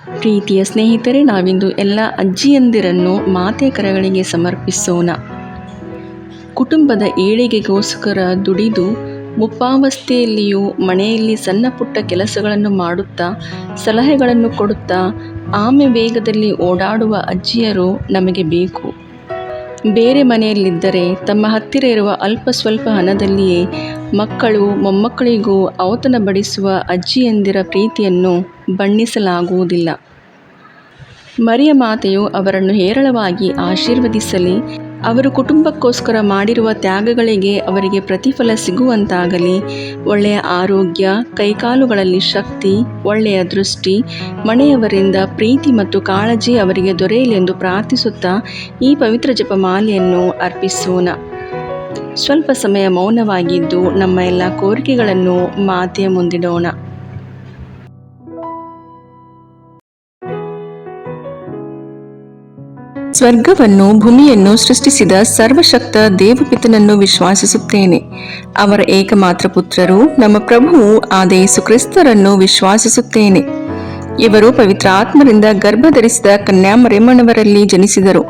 ಪ್ರೀತಿಯ ಸ್ನೇಹಿತರೆ, ನಾವಿಂದು ಎಲ್ಲ ಅಜ್ಜಿಯಂದಿರನ್ನು ಮಾತೆ ಕರಗಳಿಗೆ ಸಮರ್ಪಿಸೋಣ. ಕುಟುಂಬದ ಏಳಿಗೆಗೋಸ್ಕರ ದುಡಿದು ಮುಪ್ಪಾವಸ್ಥೆಯಲ್ಲಿಯೂ ಮನೆಯಲ್ಲಿ ಸಣ್ಣ ಪುಟ್ಟ ಕೆಲಸಗಳನ್ನು ಮಾಡುತ್ತಾ ಸಲಹೆಗಳನ್ನು ಕೊಡುತ್ತಾ ಆಮೆ ವೇಗದಲ್ಲಿ ಓಡಾಡುವ ಅಜ್ಜಿಯರು ನಮಗೆ ಬೇಕು. ಬೇರೆ ಮನೆಯಲ್ಲಿದ್ದರೆ ತಮ್ಮ ಹತ್ತಿರ ಇರುವ ಅಲ್ಪ ಸ್ವಲ್ಪ ಹಣದಲ್ಲಿಯೇ ಮಕ್ಕಳು ಮೊಮ್ಮಕ್ಕಳಿಗೂ ಔತಣ ಬಡಿಸುವ ಅಜ್ಜಿಯಂದಿರ ಪ್ರೀತಿಯನ್ನು ಬಣ್ಣಿಸಲಾಗುವುದಿಲ್ಲ. ಮರಿಯ ಮಾತೆಯು ಅವರನ್ನು ಹೇರಳವಾಗಿ ಆಶೀರ್ವದಿಸಲಿ. ಅವರು ಕುಟುಂಬಕ್ಕೋಸ್ಕರ ಮಾಡಿರುವ ತ್ಯಾಗಗಳಿಗೆ ಅವರಿಗೆ ಪ್ರತಿಫಲ ಸಿಗುವಂತಾಗಲಿ. ಒಳ್ಳೆಯ ಆರೋಗ್ಯ, ಕೈಕಾಲುಗಳಲ್ಲಿ ಶಕ್ತಿ, ಒಳ್ಳೆಯ ದೃಷ್ಟಿ, ಮನೆಯವರಿಂದ ಪ್ರೀತಿ ಮತ್ತು ಕಾಳಜಿ ಅವರಿಗೆ ದೊರೆಯಲಿ ಎಂದು ಪ್ರಾರ್ಥಿಸುತ್ತಾ ಈ ಪವಿತ್ರ ಜಪಮಾಲೆಯನ್ನು ಅರ್ಪಿಸೋಣ. ಸ್ವಲ್ಪ ಸಮಯ ಮೌನವಾಗಿದ್ದು ನಮ್ಮ ಎಲ್ಲ ಕೋರಿಕೆಗಳನ್ನು ಮಾತೆಯ ಮುಂದಿಡೋಣ. ಸ್ವರ್ಗವನ್ನು ಭೂಮಿಯನ್ನು ಸೃಷ್ಟಿಸಿದ ಸರ್ವಶಕ್ತ ದೇವಪಿತನನ್ನು ವಿಶ್ವಾಸಿಸುತ್ತೇನೆ. ಅವರ ಏಕಮಾತ್ರ ಪುತ್ರರು ನಮ್ಮ ಪ್ರಭುವು ಆದ ಯೇಸು ಕ್ರಿಸ್ತರನ್ನು ವಿಶ್ವಾಸಿಸುತ್ತೇನೆ. ಇವರು ಪವಿತ್ರ ಆತ್ಮರಿಂದ ಗರ್ಭಧರಿಸಿದ ಕನ್ಯಾಮರಿಯಮ್ಮನವರಲ್ಲಿ ಜನಿಸಿದರು.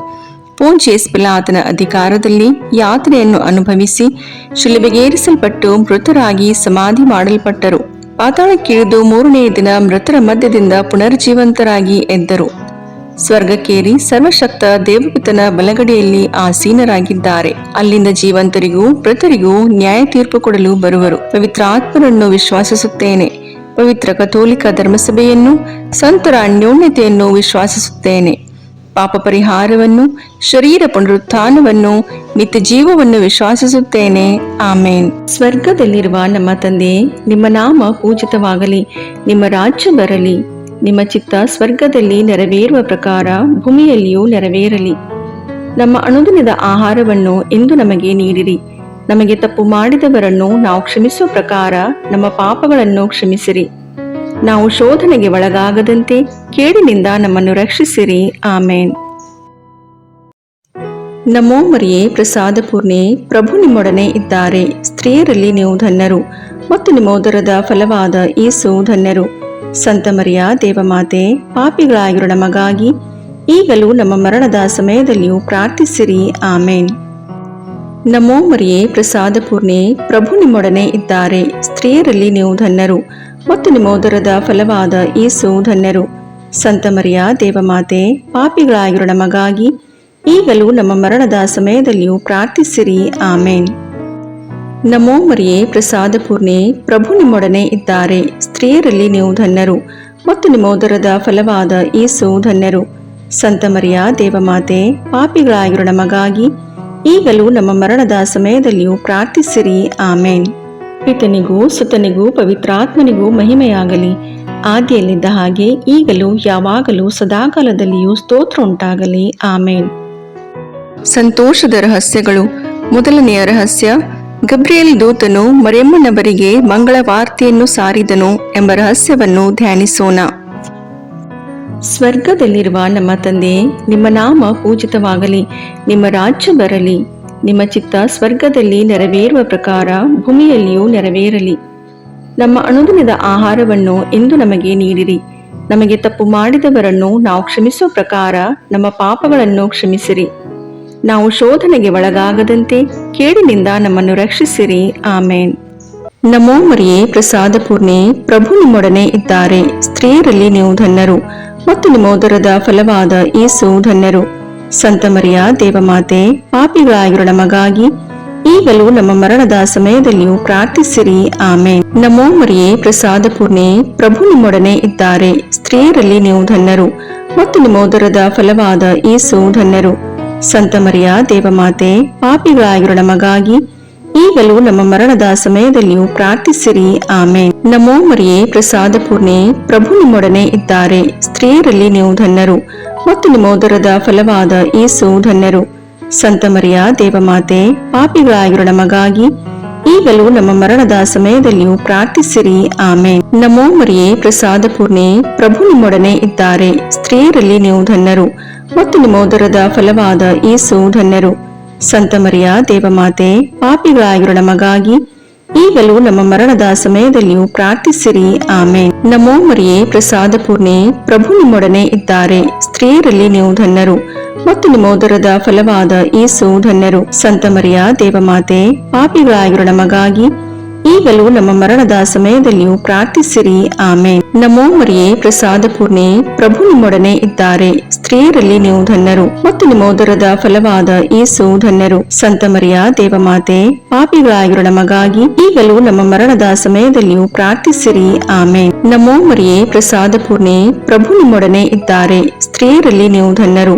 ಪೋಂಚಿಯಸ್ ಪಿಲಾತನ ಅಧಿಕಾರದಲ್ಲಿ ಯಾತನೆಯನ್ನು ಅನುಭವಿಸಿ ಶಿಲುಬೆಗೇರಿಸಲ್ಪಟ್ಟು ಮೃತರಾಗಿ ಸಮಾಧಿ ಮಾಡಲ್ಪಟ್ಟರು. ಪಾತಾಳಕ್ಕಿಳಿದು ಮೂರನೆಯ ದಿನ ಮೃತರ ಮಧ್ಯದಿಂದ ಪುನರ್ಜೀವಂತರಾಗಿ ಎದ್ದರು. ಸ್ವರ್ಗಕ್ಕೇರಿ ಸರ್ವಶಕ್ತ ದೇವಪಿತನ ಬಲಗಡೆಯಲ್ಲಿ ಆಸೀನರಾಗಿದ್ದಾರೆ. ಅಲ್ಲಿಂದ ಜೀವಂತರಿಗೂ ಮೃತರಿಗೂ ನ್ಯಾಯ ತೀರ್ಪು ಕೊಡಲು ಬರುವರು. ಪವಿತ್ರ ಆತ್ಮರನ್ನು ವಿಶ್ವಾಸಿಸುತ್ತೇನೆ. ಪವಿತ್ರ ಕಥೋಲಿಕ ಧರ್ಮಸಭೆಯನ್ನು, ಸಂತರ ಅನ್ಯೋನ್ಯತೆಯನ್ನು ವಿಶ್ವಾಸಿಸುತ್ತೇನೆ. ಪಾಪ ಪರಿಹಾರವನ್ನು, ಶರೀರ ಪುನರುತ್ಥಾನವನ್ನು, ನಿತ್ಯ ಜೀವವನ್ನು ವಿಶ್ವಾಸಿಸುತ್ತೇನೆ. ಆಮೇನ್. ಸ್ವರ್ಗದಲ್ಲಿರುವ ನಮ್ಮ ತಂದೆಯೇ, ನಿಮ್ಮ ನಾಮ ಪೂಜಿತವಾಗಲಿ. ನಿಮ್ಮ ರಾಜ್ಯ ಬರಲಿ. ನಿಮ್ಮ ಚಿತ್ತ ಸ್ವರ್ಗದಲ್ಲಿ ನೆರವೇರುವ ಪ್ರಕಾರ ಭೂಮಿಯಲ್ಲಿಯೂ ನೆರವೇರಲಿ. ನಮ್ಮ ಅನುದಿನದ ಆಹಾರವನ್ನು ಇಂದು ನಮಗೆ ನೀಡಿರಿ. ನಮಗೆ ತಪ್ಪು ಮಾಡಿದವರನ್ನು ನಾವು ಕ್ಷಮಿಸುವ ಪ್ರಕಾರ ನಮ್ಮ ಪಾಪಗಳನ್ನು ಕ್ಷಮಿಸಿರಿ. ನಾವು ಶೋಧನೆಗೆ ಒಳಗಾಗದಂತೆ ಕೇಡಿನಿಂದ ನಮ್ಮನ್ನು ರಕ್ಷಿಸಿರಿ. ಆಮೇನ್. ನಮೋ ಮರಿಯೇ, ಪ್ರಸಾದ ಪೂರ್ಣೆ, ಪ್ರಭು ನಿಮ್ಮೊಡನೆ ಇದ್ದಾರೆ. ಸ್ತ್ರೀಯರಲ್ಲಿ ನೀವು ಧನ್ಯರು ಮತ್ತು ನಿಮ್ಮ ಉದರದ ಫಲವಾದ ಯೇಸು ಧನ್ಯರು. ಸಂತ ಮರಿಯ ದೇವಮಾತೆ, ಪಾಪಿಗಳಾಗಿರೋ ನಮಗಾಗಿ ಈಗಲೂ ನಮ್ಮ ಮರಣದ ಸಮಯದಲ್ಲಿಯೂ ಪ್ರಾರ್ಥಿಸಿರಿ. ಆಮೇನ್. ನಮೋ ಮರಿಯೇ, ಪ್ರಸಾದ ಪೂರ್ಣೆ, ಪ್ರಭು ನಿಮ್ಮೊಡನೆ ಇದ್ದಾರೆ. ಸ್ತ್ರೀಯರಲ್ಲಿ ನೀವು ಧನ್ಯರು ಮತ್ತು ನಿಮ್ಮ ಉದರದ ಫಲವಾದ ಯೇಸು ಧನ್ಯರು. ಸಂತ ಮರಿಯ ದೇವಮಾತೆ, ಪಾಪಿಗಳಾಗಿರೋ ನಮಗಾಗಿ ಈಗಲೂ ನಮ್ಮ ಮರಣದ ಸಮಯದಲ್ಲಿಯೂ ಪ್ರಾರ್ಥಿಸಿರಿ. ಆಮೇನ್. ನಮೋ ಮರಿಯೇ, ಪ್ರಸಾದ ಪೂರ್ಣೆ, ಪ್ರಭು ನಿಮ್ಮೊಡನೆ ಇದ್ದಾರೆ. ಸ್ತ್ರೀಯರಲ್ಲಿ ನೀವು ಧನ್ಯರು ಮತ್ತು ನಿಮ್ಮ ಉದರದ ಫಲವಾದ ಯೇಸು ಧನ್ಯರು. ಸಂತ ಮರಿಯ ದೇವಮಾತೆ, ಪಾಪಿಗಳಾಗಿರೋ ನಮಗಾಗಿ ಈಗಲೂ ನಮ್ಮ ಮರಣದ ಸಮಯದಲ್ಲಿಯೂ ಪ್ರಾರ್ಥಿಸಿರಿ. ಆಮೇನ್. ಪಿತನಿಗೂ ಸುತನಿಗೂ ಪವಿತ್ರಾತ್ಮನಿಗೂ ಮಹಿಮೆಯಾಗಲಿ. ಆದಿಯಲ್ಲಿದ್ದ ಹಾಗೆ ಈಗಲೂ ಯಾವಾಗಲೂ ಸದಾಕಾಲದಲ್ಲಿಯೂ ಸ್ತೋತ್ರ ಉಂಟಾಗಲಿ. ಆಮೇನ್. ಸಂತೋಷದ ರಹಸ್ಯಗಳು. ಮೊದಲನೆಯ ರಹಸ್ಯ, ಗಬ್ರಿಯೇಲ್ ದೂತನು ಮರಿಯಮ್ಮನವರಿಗೆ ಮಂಗಳ ವಾರ್ತೆಯನ್ನು ಸಾರಿದನು ಎಂಬ ರಹಸ್ಯವನ್ನು ಧ್ಯಾನಿಸೋಣ. ಸ್ವರ್ಗದಲ್ಲಿರುವ ನಮ್ಮ ತಂದೆಯೇ, ನಿಮ್ಮ ನಾಮ ಪೂಜಿತವಾಗಲಿ. ನಿಮ್ಮ ರಾಜ್ಯ ಬರಲಿ. ನಿಮ್ಮ ಚಿತ್ತ ಸ್ವರ್ಗದಲ್ಲಿ ನೆರವೇರುವ ಪ್ರಕಾರ ಭೂಮಿಯಲ್ಲಿಯೂ ನೆರವೇರಲಿ. ನಮ್ಮ ಅನುದಿನದ ಆಹಾರವನ್ನು ಇಂದು ನಮಗೆ ನೀಡಿರಿ. ನಮಗೆ ತಪ್ಪು ಮಾಡಿದವರನ್ನು ನಾವು ಕ್ಷಮಿಸುವ ಪ್ರಕಾರ ನಮ್ಮ ಪಾಪಗಳನ್ನು ಕ್ಷಮಿಸಿರಿ. ನಾವು ಶೋಧನೆಗೆ ಒಳಗಾಗದಂತೆ ಕೇಡಿನಿಂದ ನಮ್ಮನ್ನು ರಕ್ಷಿಸಿರಿ. ಆಮೇನ್. ನಮೋ ಮರಿಯೇ, ಪ್ರಸಾದ ಪೂರ್ಣೆ, ಪ್ರಭು ನಿಮ್ಮೊಡನೆ ಇದ್ದಾರೆ. ಸ್ತ್ರೀಯರಲ್ಲಿ ನೀವು ಧನ್ಯರು ಮತ್ತು ನಿಮ್ಮ ಉದರದ ಫಲವಾದ ಯೇಸು ಧನ್ಯರು. ಸಂತ ಮರಿಯ ದೇವಮಾತೆ, ಪಾಪಿಗಳಾಗಿರೋ ನಮಗಾಗಿ ಈಗಲೂ ನಮ್ಮ ಮರಣದ ಸಮಯದಲ್ಲಿಯೂ ಪ್ರಾರ್ಥಿಸಿರಿ. ಆಮೇನ್. ನಮೋ ಮರಿಯೇ, ಪ್ರಸಾದ ಪೂರ್ಣೆ, ಪ್ರಭು ನಿಮ್ಮೊಡನೆ ಇದ್ದಾರೆ. ಸ್ತ್ರೀಯರಲ್ಲಿ ನೀವು ಧನ್ಯರು ಮತ್ತು ನಿಮ್ಮ ಉದರದ ಫಲವಾದ ಯೇಸು ಧನ್ಯರು. ಸಂತ ಮರಿಯ ದೇವಮಾತೆ, ಪಾಪಿಗಳಾಗಿರೋ ನಮಗಾಗಿ ಈಗಲೂ ನಮ್ಮ ಮರಣದ ಸಮಯದಲ್ಲಿಯೂ ಪ್ರಾರ್ಥಿಸಿರಿ. ಆಮೇನ್. ನಮೋ ಮರಿಯೇ, ಪ್ರಸಾದ ಪೂರ್ಣೆ, ಪ್ರಭು ನಿಮ್ಮೊಡನೆ ಇದ್ದಾರೆ. ಸ್ತ್ರೀಯರಲ್ಲಿ ನೀವು ಧನ್ಯರು ಮತ್ತು ನಿಮ್ಮ ಉದರದ ಫಲವಾದ ಯೇಸು ಧನ್ಯರು. ಸಂತ ಮರಿಯ ದೇವಮಾತೆ, ಪಾಪಿಗಳಾಗಿರೋ ನಮಗಾಗಿ ಈಗಲೂ ನಮ್ಮ ಮರಣದ ಸಮಯದಲ್ಲಿಯೂ ಪ್ರಾರ್ಥಿಸಿರಿ. ಆಮೇನ್. ನಮೋ ಮರಿಯೇ, ಪ್ರಸಾದ ಪೂರ್ಣೆ, ಪ್ರಭು ನಿಮ್ಮೊಡನೆ ಇದ್ದಾರೆ. ಸ್ತ್ರೀಯರಲ್ಲಿ ನೀವು ಧನ್ಯರು ಮತ್ತು ನಿಮ್ಮ ಉದರದ ಫಲವಾದ ಯೇಸು ಧನ್ಯರು. ಸಂತ ಮರಿಯ ದೇವಮಾತೆ, ಪಾಪಿಗಳಾಗಿರೋ ನಮಗಾಗಿ ಈಗಲೂ ನಮ್ಮ ಮರಣದ ಸಮಯದಲ್ಲಿಯೂ ಪ್ರಾರ್ಥಿಸಿರಿ. ಆಮೇನ್. ನಮೋ ಮರಿಯೇ, ಪ್ರಸಾದ ಪೂರ್ಣೆ, ಪ್ರಭು ನಿಮ್ಮೊಡನೆ ಇದ್ದಾರೆ. ಸ್ತ್ರೀಯರಲ್ಲಿ ನೀವು ಧನ್ಯರು ಮತ್ತು ನಿಮ್ಮ ಉದರದ ಫಲವಾದ ಯೇಸು ಧನ್ಯರು. ಸಂತ ಮರಿಯ ದೇವಮಾತೆ, ಪಾಪಿಗಳಾಗಿರೋ ನಮಗಾಗಿ ಈಗಲೂ ನಮ್ಮ ಮರಣದ ಸಮಯದಲ್ಲಿಯೂ ಪ್ರಾರ್ಥಿಸಿರಿ. ಆಮೇನ್. ನಮೋ ಮರಿಯೇ, ಪ್ರಸಾದ ಪೂರ್ಣೆ, ಪ್ರಭು ನಿಮ್ಮೊಡನೆ ಇದ್ದಾರೆ. ಸ್ತ್ರೀಯರಲ್ಲಿ ನೀವು ಧನ್ಯರು ಮತ್ತು ನಿಮ್ಮ ಉದರದ ಫಲವಾದ ಯೇಸು ಧನ್ಯರು. ಸಂತ ಮರಿಯ ದೇವಮಾತೆ, ಪಾಪಿಗಳಾಗಿರೋ ನಮಗಾಗಿ ಈಗಲೂ ನಮ್ಮ ಮರಣದ ಸಮಯದಲ್ಲಿಯೂ ಪ್ರಾರ್ಥಿಸಿರಿ. ಆಮೇನ್. ನಮೋ ಮರಿಯೇ, ಪ್ರಸಾದ ಪೂರ್ಣೆ, ಪ್ರಭು ನಿಮ್ಮೊಡನೆ ಇದ್ದಾರೆ. ಸ್ತ್ರೀಯರಲ್ಲಿ ನೀವು ಧನ್ಯರು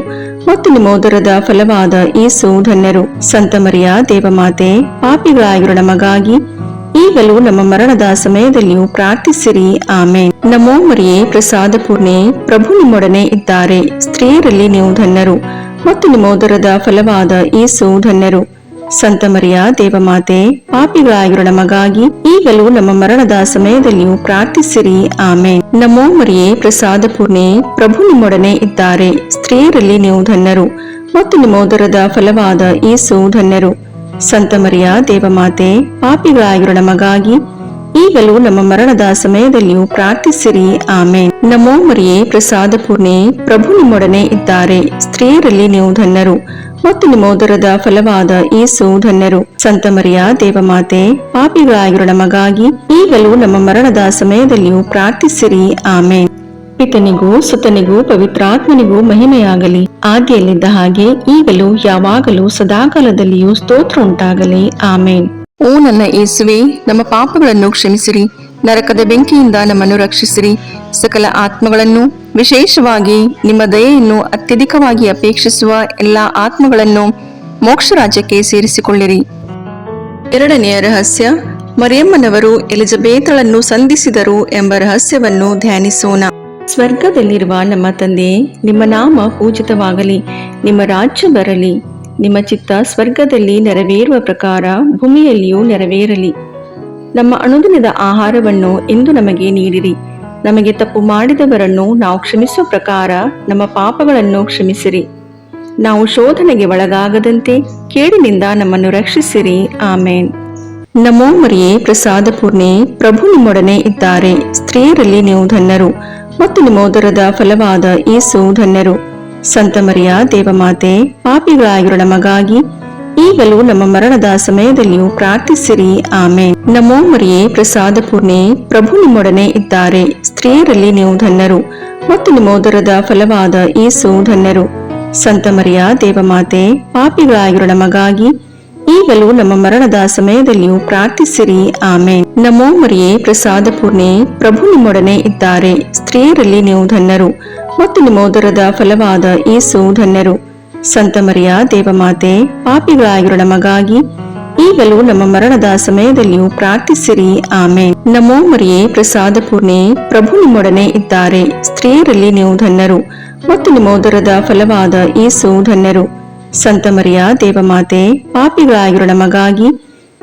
ಮತ್ತು ನಿಮ್ಮ ಉದರದ ಫಲವಾದ ಯೇಸು ಧನ್ಯರು. ಸಂತ ಮರಿಯ ದೇವಮಾತೆ, ಪಾಪಿಗಳಾಗಿರೋ ನಮಗಾಗಿ ಈಗಲೂ ನಮ್ಮ ಮರಣದ ಸಮಯದಲ್ಲಿಯೂ ಪ್ರಾರ್ಥಿಸಿರಿ. ಆಮೇನ್. ನಮೋ ಮರಿಯೇ, ಪ್ರಸಾದ ಪೂರ್ಣೆ, ಪ್ರಭು ನಿಮ್ಮೊಡನೆ ಇದ್ದಾರೆ. ಸ್ತ್ರೀಯರಲ್ಲಿ ನೀವು ಧನ್ಯರು ಮತ್ತು ನಿಮ್ಮ ಉದರದ ಫಲವಾದ ಯೇಸು ಧನ್ಯರು. ಸಂತ ಮರಿಯ ದೇವಮಾತೆ, ಪಾಪಿಗಳಾಗಿರೋ ನಮಗಾಗಿ ಈಗಲೂ ನಮ್ಮ ಮರಣದ ಸಮಯದಲ್ಲಿಯೂ ಪ್ರಾರ್ಥಿಸಿರಿ. ಆಮೇನ್. ನಮೋ ಮರಿಯೇ, ಪ್ರಸಾದ ಪೂರ್ಣೆ, ಪ್ರಭು ನಿಮ್ಮೊಡನೆ ಇದ್ದಾರೆ. ಸ್ತ್ರೀಯರಲ್ಲಿ ನೀವು ಧನ್ಯರು ಮತ್ತು ನಿಮ್ಮ ಉದರದ ಫಲವಾದ ಯೇಸು ಧನ್ಯರು. ಸಂತ ಮರಿಯ ದೇವಮಾತೆ, ಪಾಪಿಗಳಾಗಿರೋ ನಮಗಾಗಿ ಈಗಲೂ ನಮ್ಮ ಮರಣದ ಸಮಯದಲ್ಲಿಯೂ ಪ್ರಾರ್ಥಿಸಿರಿ. ಆಮೇನ್. ನಮೋ ಮರಿಯೇ, ಪ್ರಸಾದ ಪೂರ್ಣೆ, ಪ್ರಭು ನಿಮ್ಮೊಡನೆ ಇದ್ದಾರೆ. ಸ್ತ್ರೀಯರಲ್ಲಿ ನೀವು ಧನ್ಯರು ಮತ್ತು ನಿಮ್ಮ ಉದರದ ಫಲವಾದ ಯೇಸು ಧನ್ಯರು. ಸಂತ ಮರಿಯ ದೇವಮಾತೆ, ಪಾಪಿಗಳಾಗಿರೋ ನಮಗಾಗಿ ಈಗಲೂ ನಮ್ಮ ಮರಣದ ಸಮಯದಲ್ಲಿಯೂ ಪ್ರಾರ್ಥಿಸಿರಿ. ಆಮೇನ್. ಪಿತನಿಗೂ ಸುತನಿಗೂ ಪವಿತ್ರಾತ್ಮನಿಗೂ ಮಹಿಮೆಯಾಗಲಿ, ಆದಿಯಲ್ಲಿದ್ದ ಹಾಗೆ ಈಗಲೂ ಯಾವಾಗಲೂ ಸದಾಕಾಲದಲ್ಲಿಯೂ ಸ್ತೋತ್ರ ಉಂಟಾಗಲಿ. ಆಮೇನ್. ಓ ನನ್ನ ಯೇಸುವೆ, ನಮ್ಮ ಪಾಪಗಳನ್ನು ಕ್ಷಮಿಸಿರಿ, ನರಕದ ಬೆಂಕಿಯಿಂದ ನಮ್ಮನ್ನು ರಕ್ಷಿಸಿರಿ, ಸಕಲ ಆತ್ಮಗಳನ್ನು, ವಿಶೇಷವಾಗಿ ನಿಮ್ಮ ದಯೆಯನ್ನು ಅತ್ಯಧಿಕವಾಗಿ ಅಪೇಕ್ಷಿಸುವ ಎಲ್ಲಾ ಆತ್ಮಗಳನ್ನು ಮೋಕ್ಷ ರಾಜ್ಯಕ್ಕೆ ಸೇರಿಸಿಕೊಳ್ಳಿರಿ. ಎರಡನೆಯ ರಹಸ್ಯ, ಮರಿಯಮ್ಮನವರು ಎಲಿಜಬೇತಳನ್ನು ಸಂಧಿಸಿದರು ಎಂಬ ರಹಸ್ಯವನ್ನು ಧ್ಯಾನಿಸೋಣ. ಸ್ವರ್ಗದಲ್ಲಿರುವ ನಮ್ಮ ತಂದೆಯೇ, ನಿಮ್ಮ ನಾಮ ಪೂಜಿತವಾಗಲಿ, ನಿಮ್ಮ ರಾಜ್ಯ ಬರಲಿ, ನಿಮ್ಮ ಚಿತ್ತ ಸ್ವರ್ಗದಲ್ಲಿ ನೆರವೇರುವ ಪ್ರಕಾರ ಭೂಮಿಯಲ್ಲಿಯೂ ನೆರವೇರಲಿ. ನಮ್ಮ ಅನುದಿನದ ಆಹಾರವನ್ನು ಇಂದು ನಮಗೆ ನೀಡಿರಿ. ನಮಗೆ ತಪ್ಪು ಮಾಡಿದವರನ್ನು ನಾವು ಕ್ಷಮಿಸುವ ಪ್ರಕಾರ ನಮ್ಮ ಪಾಪಗಳನ್ನು ಕ್ಷಮಿಸಿರಿ. ನಾವು ಶೋಧನೆಗೆ ಒಳಗಾಗದಂತೆ ಕೇಡಿನಿಂದ ನಮ್ಮನ್ನು ರಕ್ಷಿಸಿರಿ. ಆಮೇನ್. ನಮೋ ಮರಿಯೇ, ಪ್ರಸಾದ ಪೂರ್ಣೆ, ಪ್ರಭು ನಿಮ್ಮೊಡನೆ ಇದ್ದಾರೆ. ಸ್ತ್ರೀಯರಲ್ಲಿ ನೀವು ಧನ್ಯರು ಮತ್ತು ನಿಮ್ಮ ಉದರದ ಫಲವಾದ ಯೇಸು ಧನ್ಯರು. ಸಂತ ಮರಿಯ ದೇವಮಾತೆ, ಪಾಪಿಗಳಾಗಿರೋ ನಮಗಾಗಿ ಈಗಲೂ ನಮ್ಮ ಮರಣದ ಸಮಯದಲ್ಲಿಯೂ ಪ್ರಾರ್ಥಿಸಿರಿ. ಆಮೇನ್. ನಮೋ ಮರಿಯೇ, ಪ್ರಸಾದ ಪೂರ್ಣೆ, ಪ್ರಭು ನಿಮ್ಮೊಡನೆ ಇದ್ದಾರೆ. ಸ್ತ್ರೀಯರಲ್ಲಿ ನೀವು ಧನ್ಯರು ಮತ್ತು ನಿಮ್ಮ ಉದರದ ಫಲವಾದ ಯೇಸು ಧನ್ಯರು. ಸಂತ ಮರಿಯ ದೇವಮಾತೆ, ಪಾಪಿಗಳಾಗಿರೋ ನಮಗಾಗಿ ಈಗಲೂ ನಮ್ಮ ಮರಣದ ಸಮಯದಲ್ಲಿಯೂ ಪ್ರಾರ್ಥಿಸಿರಿ. ಆಮೇನ್. ನಮೋ ಮರಿಯೇ, ಪ್ರಸಾದ ಪೂರ್ಣೆ, ಪ್ರಭು ನಿಮ್ಮೊಡನೆ ಇದ್ದಾರೆ. ಸ್ತ್ರೀಯರಲ್ಲಿ ನೀವು ಧನ್ಯರು ಮತ್ತು ನಿಮ್ಮ ಉದರದ ಫಲವಾದ ಯೇಸು ಧನ್ಯರು. ಸಂತ ಮರಿಯ ದೇವಮಾತೆ, ಪಾಪಿಗಳಾಗಿರೋ ನಮಗಾಗಿ ಈಗಲೂ ನಮ್ಮ ಮರಣದ ಸಮಯದಲ್ಲಿಯೂ ಪ್ರಾರ್ಥಿಸಿರಿ. ಆಮೇನ್. ನಮೋ ಮರಿಯೇ, ಪ್ರಸಾದ ಪೂರ್ಣೆ, ಪ್ರಭು ನಿಮ್ಮೊಡನೆ ಇದ್ದಾರೆ. ಸ್ತ್ರೀಯರಲ್ಲಿ ನೀವು ಧನ್ಯರು ಮತ್ತು ನಿಮ್ಮ ಉದರದ ಫಲವಾದ ಯೇಸು ಧನ್ಯರು. ಸಂತ ಮರಿಯ ದೇವಮಾತೆ, ಪಾಪಿಗಳಾಗಿರೋ ನಮಗಾಗಿ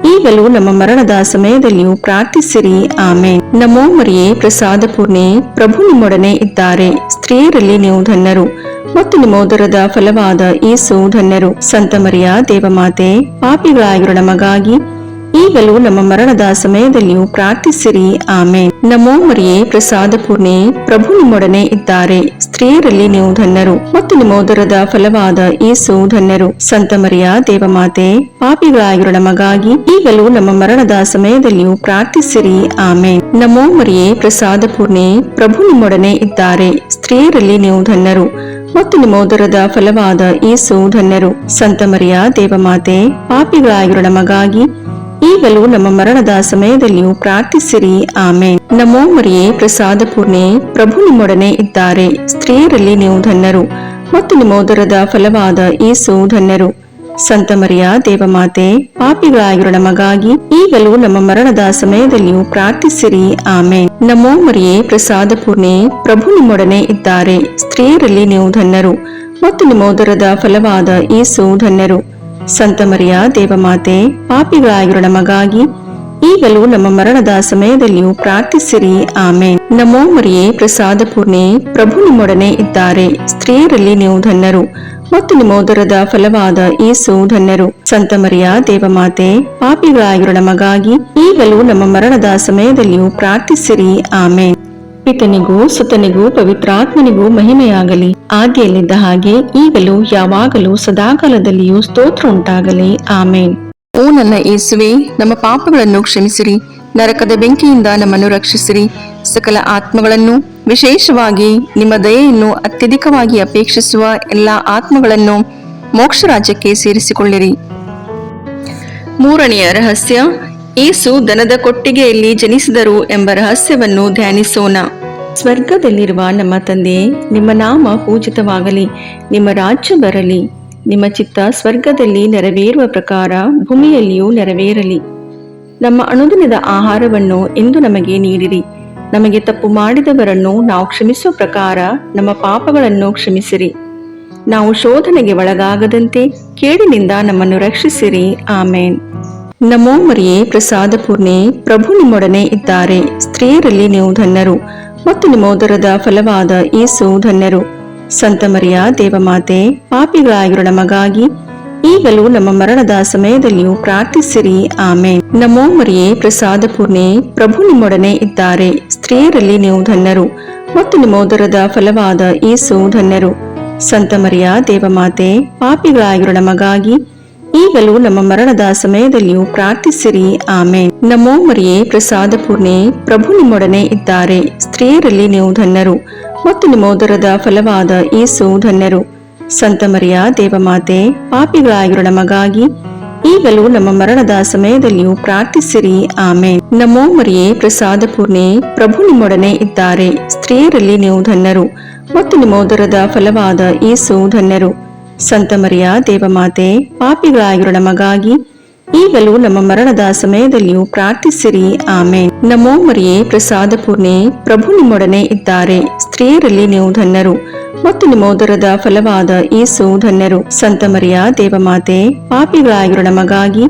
ಈಗಲೂ ನಮ್ಮ ಮರಣದ ಸಮಯದಲ್ಲಿಯೂ ಪ್ರಾರ್ಥಿಸಿರಿ. ಆಮೇನ್. ನಮೋ ಮರಿಯೇ, ಪ್ರಸಾದ ಪೂರ್ಣೆ, ಪ್ರಭು ನಿಮ್ಮೊಡನೆ ಇದ್ದಾರೆ. ಸ್ತ್ರೀಯರಲ್ಲಿ ನೀವು ಧನ್ಯರು ಮತ್ತು ನಿಮ್ಮ ಉದರದ ಫಲವಾದ ಯೇಸು ಧನ್ಯರು. ಸಂತ ಮರಿಯ ದೇವಮಾತೆ, ಪಾಪಿಗಳಾಗಿರೋ ನಮಗಾಗಿ ಈಗಲೂ ನಮ್ಮ ಮರಣದ ಸಮಯದಲ್ಲಿಯೂ ಪ್ರಾರ್ಥಿಸಿರಿ. ಆಮೇನ್. ನಮೋ ಮರಿಯೇ, ಪ್ರಸಾದ ಪೂರ್ಣೆ, ಪ್ರಭು ನಿಮ್ಮೊಡನೆ ಇದ್ದಾರೆ. ಸ್ತ್ರೀಯರಲ್ಲಿ ನೀವು ಧನ್ಯರು ಮತ್ತು ನಿಮ್ಮ ಉದರದ ಫಲವಾದ ಯೇಸು ಧನ್ಯರು. ಸಂತ ಮರಿಯ ದೇವಮಾತೆ, ಪಾಪಿಗಳಾಗಿರೋ ನಮಗಾಗಿ ಈಗಲೂ ನಮ್ಮ ಮರಣದ ಸಮಯದಲ್ಲಿಯೂ ಪ್ರಾರ್ಥಿಸಿರಿ. ಆಮೇನ್. ನಮೋ ಮರಿಯೇ, ಪ್ರಸಾದ ಪೂರ್ಣೆ, ಪ್ರಭು ನಿಮ್ಮೊಡನೆ ಇದ್ದಾರೆ. ಸ್ತ್ರೀಯರಲ್ಲಿ ನೀವು ಧನ್ಯರು ಮತ್ತು ನಿಮ್ಮ ಉದರದ ಫಲವಾದ ಯೇಸು ಧನ್ಯರು. ಸಂತ ಮರಿಯ ದೇವಮಾತೆ, ಪಾಪಿಗಳಾಗಿರೋ ನಮಗಾಗಿ ಈಗಲೂ ನಮ್ಮ ಮರಣದ ಸಮಯದಲ್ಲಿಯೂ ಪ್ರಾರ್ಥಿಸಿರಿ. ಆಮೇನ್. ನಮೋ ಮರಿಯೇ, ಪ್ರಸಾದ ಪೂರ್ಣೆ, ಪ್ರಭು ನಿಮ್ಮೊಡನೆ ಇದ್ದಾರೆ. ಸ್ತ್ರೀಯರಲ್ಲಿ ನೀವು ಧನ್ಯರು ಮತ್ತು ನಿಮ್ಮ ಉದರದ ಫಲವಾದ ಯೇಸು ಧನ್ಯರು. ಸಂತ ಮರಿಯ ದೇವಮಾತೆ, ಪಾಪಿಗಳಾಗಿರೋ ನಮಗಾಗಿ ಈಗಲೂ ನಮ್ಮ ಮರಣದ ಸಮಯದಲ್ಲಿಯೂ ಪ್ರಾರ್ಥಿಸಿರಿ. ಆಮೇನ್. ನಮೋ ಮರಿಯೇ, ಪ್ರಸಾದ ಪೂರ್ಣೆ, ಪ್ರಭು ನಿಮ್ಮೊಡನೆ ಇದ್ದಾರೆ. ಸ್ತ್ರೀಯರಲ್ಲಿ ನೀವು ಧನ್ಯರು ಮತ್ತು ನಿಮ್ಮ ಉದರದ ಫಲವಾದ ಯೇಸು ಧನ್ಯರು. ಸಂತ ಮರಿಯ ದೇವಮಾತೆ, ಪಾಪಿಗಳಾಗಿರೋ ನಮಗಾಗಿ ಈಗಲೂ ನಮ್ಮ ಮರಣದ ಸಮಯದಲ್ಲಿಯೂ ಪ್ರಾರ್ಥಿಸಿರಿ. ಆಮೇನ್. ನಮೋ ಮರಿಯೇ, ಪ್ರಸಾದ ಪೂರ್ಣೆ, ಪ್ರಭು ನಿಮ್ಮೊಡನೆ ಇದ್ದಾರೆ. ಸ್ತ್ರೀಯರಲ್ಲಿ ನೀವು ಧನ್ಯರು ಮತ್ತು ನಿಮ್ಮೋದರದ ಫಲವಾದ ಯೇಸು ಧನ್ಯರು. ಸಂತ ಮರಿಯ ದೇವಮಾತೆ, ಪಾಪಿಗಳಾಗಿರುವ ನಮಗಾಗಿ ಈಗಲೂ ನಮ್ಮ ಮರಣದ ಸಮಯದಲ್ಲಿಯೂ ಪ್ರಾರ್ಥಿಸಿರಿ. ಆಮೇನ್. ಪಿತನಿಗೂ ಸುತನಿಗೂ ಪವಿತ್ರಾತ್ಮನಿಗೂ ಮಹಿಮೆಯಾಗಲಿ, ಆದಿಯಲ್ಲಿದ್ದ ಹಾಗೆ ಈಗಲೂ ಯಾವಾಗಲೂ ಸದಾಕಾಲದಲ್ಲಿಯೂ ಸ್ತೋತ್ರ ಉಂಟಾಗಲಿ. ಆಮೇನ್. ಓ ನನ್ನ ಯೇಸುವೆ, ನಮ್ಮ ಪಾಪಗಳನ್ನು ಕ್ಷಮಿಸಿರಿ, ನರಕದ ಬೆಂಕಿಯಿಂದ ನಮ್ಮನ್ನು ರಕ್ಷಿಸಿರಿ, ಸಕಲ ಆತ್ಮಗಳನ್ನು, ವಿಶೇಷವಾಗಿ ನಿಮ್ಮ ದಯೆಯನ್ನು ಅತ್ಯಧಿಕವಾಗಿ ಅಪೇಕ್ಷಿಸುವ ಎಲ್ಲಾ ಆತ್ಮಗಳನ್ನು ಮೋಕ್ಷ ರಾಜ್ಯಕ್ಕೆ ಸೇರಿಸಿಕೊಳ್ಳಿರಿ. ಮೂರನೆಯ ರಹಸ್ಯ, ಯೇಸು ದನದ ಕೊಟ್ಟಿಗೆಯಲ್ಲಿ ಜನಿಸಿದರು ಎಂಬ ರಹಸ್ಯವನ್ನು ಧ್ಯಾನಿಸೋಣ. ಸ್ವರ್ಗದಲ್ಲಿರುವ ನಮ್ಮ ತಂದೆ, ನಿಮ್ಮ ನಾಮ ಪೂಜಿತವಾಗಲಿ, ನಿಮ್ಮ ರಾಜ್ಯ ಬರಲಿ, ನಿಮ್ಮ ಚಿತ್ತ ಸ್ವರ್ಗದಲ್ಲಿ ನೆರವೇರುವ ಪ್ರಕಾರ ಭೂಮಿಯಲ್ಲಿಯೂ ನೆರವೇರಲಿ. ನಮ್ಮ ಅನುದಿನದ ಆಹಾರವನ್ನು ಇಂದು ನಮಗೆ ನೀಡಿರಿ. ನಮಗೆ ತಪ್ಪು ಮಾಡಿದವರನ್ನು ನಾವು ಕ್ಷಮಿಸುವ ಪ್ರಕಾರ ನಮ್ಮ ಪಾಪಗಳನ್ನು ಕ್ಷಮಿಸಿರಿ. ನಾವು ಶೋಧನೆಗೆ ಒಳಗಾಗದಂತೆ ಕೇಡಿನಿಂದ ನಮ್ಮನ್ನು ರಕ್ಷಿಸಿರಿ. ಆಮೇನ್. ನಮೋ ಮರಿಯೇ, ಪ್ರಸಾದ ಪೂರ್ಣೆ, ಪ್ರಭು ನಿಮ್ಮೊಡನೆ ಇದ್ದಾರೆ. ಸ್ತ್ರೀಯರಲ್ಲಿ ನೀವು ಧನ್ಯರು, ಮತ್ತು ನಿಮ್ಮೋದರದ ಫಲವಾದ ಯೇಸು ಧನ್ಯರು. ಸಂತ ಮರಿಯ ದೇವಮಾತೆ, ಪಾಪಿಗಳಾಗಿರುವ ನಮಗಾಗಿ ಈಗಲೂ ನಮ್ಮ ಮರಣದ ಸಮಯದಲ್ಲಿಯೂ ಪ್ರಾರ್ಥಿಸಿರಿ. ಆಮೇನ್. ನಮೋ ಮರಿಯೇ, ಪ್ರಸಾದ ಪೂರ್ಣೆ, ಪ್ರಭು ನಿಮ್ಮೊಡನೆ ಇದ್ದಾರೆ. ಸ್ತ್ರೀಯರಲ್ಲಿ ನೀವು ಧನ್ಯರು, ಮತ್ತು ನಿಮ್ಮೋದರದ ಫಲವಾದ ಯೇಸು ಧನ್ಯರು. ಸಂತ ಮರಿಯ ದೇವಮಾತೆ, ಪಾಪಿಗಳಾಗಿರುವ ನಮಗಾಗಿ ಈಗಲೂ ನಮ್ಮ ಮರಣದ ಸಮಯದಲ್ಲಿಯೂ ಪ್ರಾರ್ಥಿಸಿರಿ. ಆಮೇನ್. ನಮೋ ಮರಿಯೇ, ಪ್ರಸಾದ ಪೂರ್ಣೆ, ಪ್ರಭು ನಿಮ್ಮೊಡನೆ ಇದ್ದಾರೆ. ಸ್ತ್ರೀಯರಲ್ಲಿ ನೀವು ಧನ್ಯರು, ಮತ್ತು ನಿಮ್ಮೋದರದ ಫಲವಾದ ಯೇಸು ಧನ್ಯರು. ಸಂತ ಮರಿಯ ದೇವಮಾತೆ, ಪಾಪಿಗಳಾಗಿರುವ ನಮಗಾಗಿ ಈಗಲೂ ನಮ್ಮ ಮರಣದ ಸಮಯದಲ್ಲಿಯೂ ಪ್ರಾರ್ಥಿಸಿರಿ. ಆಮೇನ್. ನಮೋ ಮರಿಯೇ, ಪ್ರಸಾದ ಪೂರ್ಣೆ, ಪ್ರಭು ನಿಮ್ಮೊಡನೆ ಇದ್ದಾರೆ. ಸ್ತ್ರೀಯರಲ್ಲಿ ನೀವು ಧನ್ಯರು, ಮತ್ತು ನಿಮ್ಮೋದರದ ಫಲವಾದ ಯೇಸು ಧನ್ಯರು. ಸಂತ ಮರಿಯ ದೇವಮಾತೆ, ಪಾಪಿಗಳಾಗಿರುವ ನಮಗಾಗಿ ಈಗಲೂ ನಮ್ಮ ಮರಣದ ಸಮಯದಲ್ಲಿಯೂ ಪ್ರಾರ್ಥಿಸಿರಿ. ಆಮೇನ್. ನಮೋ ಮರಿಯೇ, ಪ್ರಸಾದ ಪೂರ್ಣೆ, ಪ್ರಭು ನಿಮ್ಮೊಡನೆ ಇದ್ದಾರೆ. ಸ್ತ್ರೀಯರಲ್ಲಿ ನೀವು ಧನ್ಯರು, ಮತ್ತು ನಿಮ್ಮೋದರದ ಫಲವಾದ ಯೇಸು ಧನ್ಯರು. ಸಂತ ಮರಿಯ ದೇವಮಾತೆ, ಪಾಪಿಗಳಾಗಿರುವ ನಮಗಾಗಿ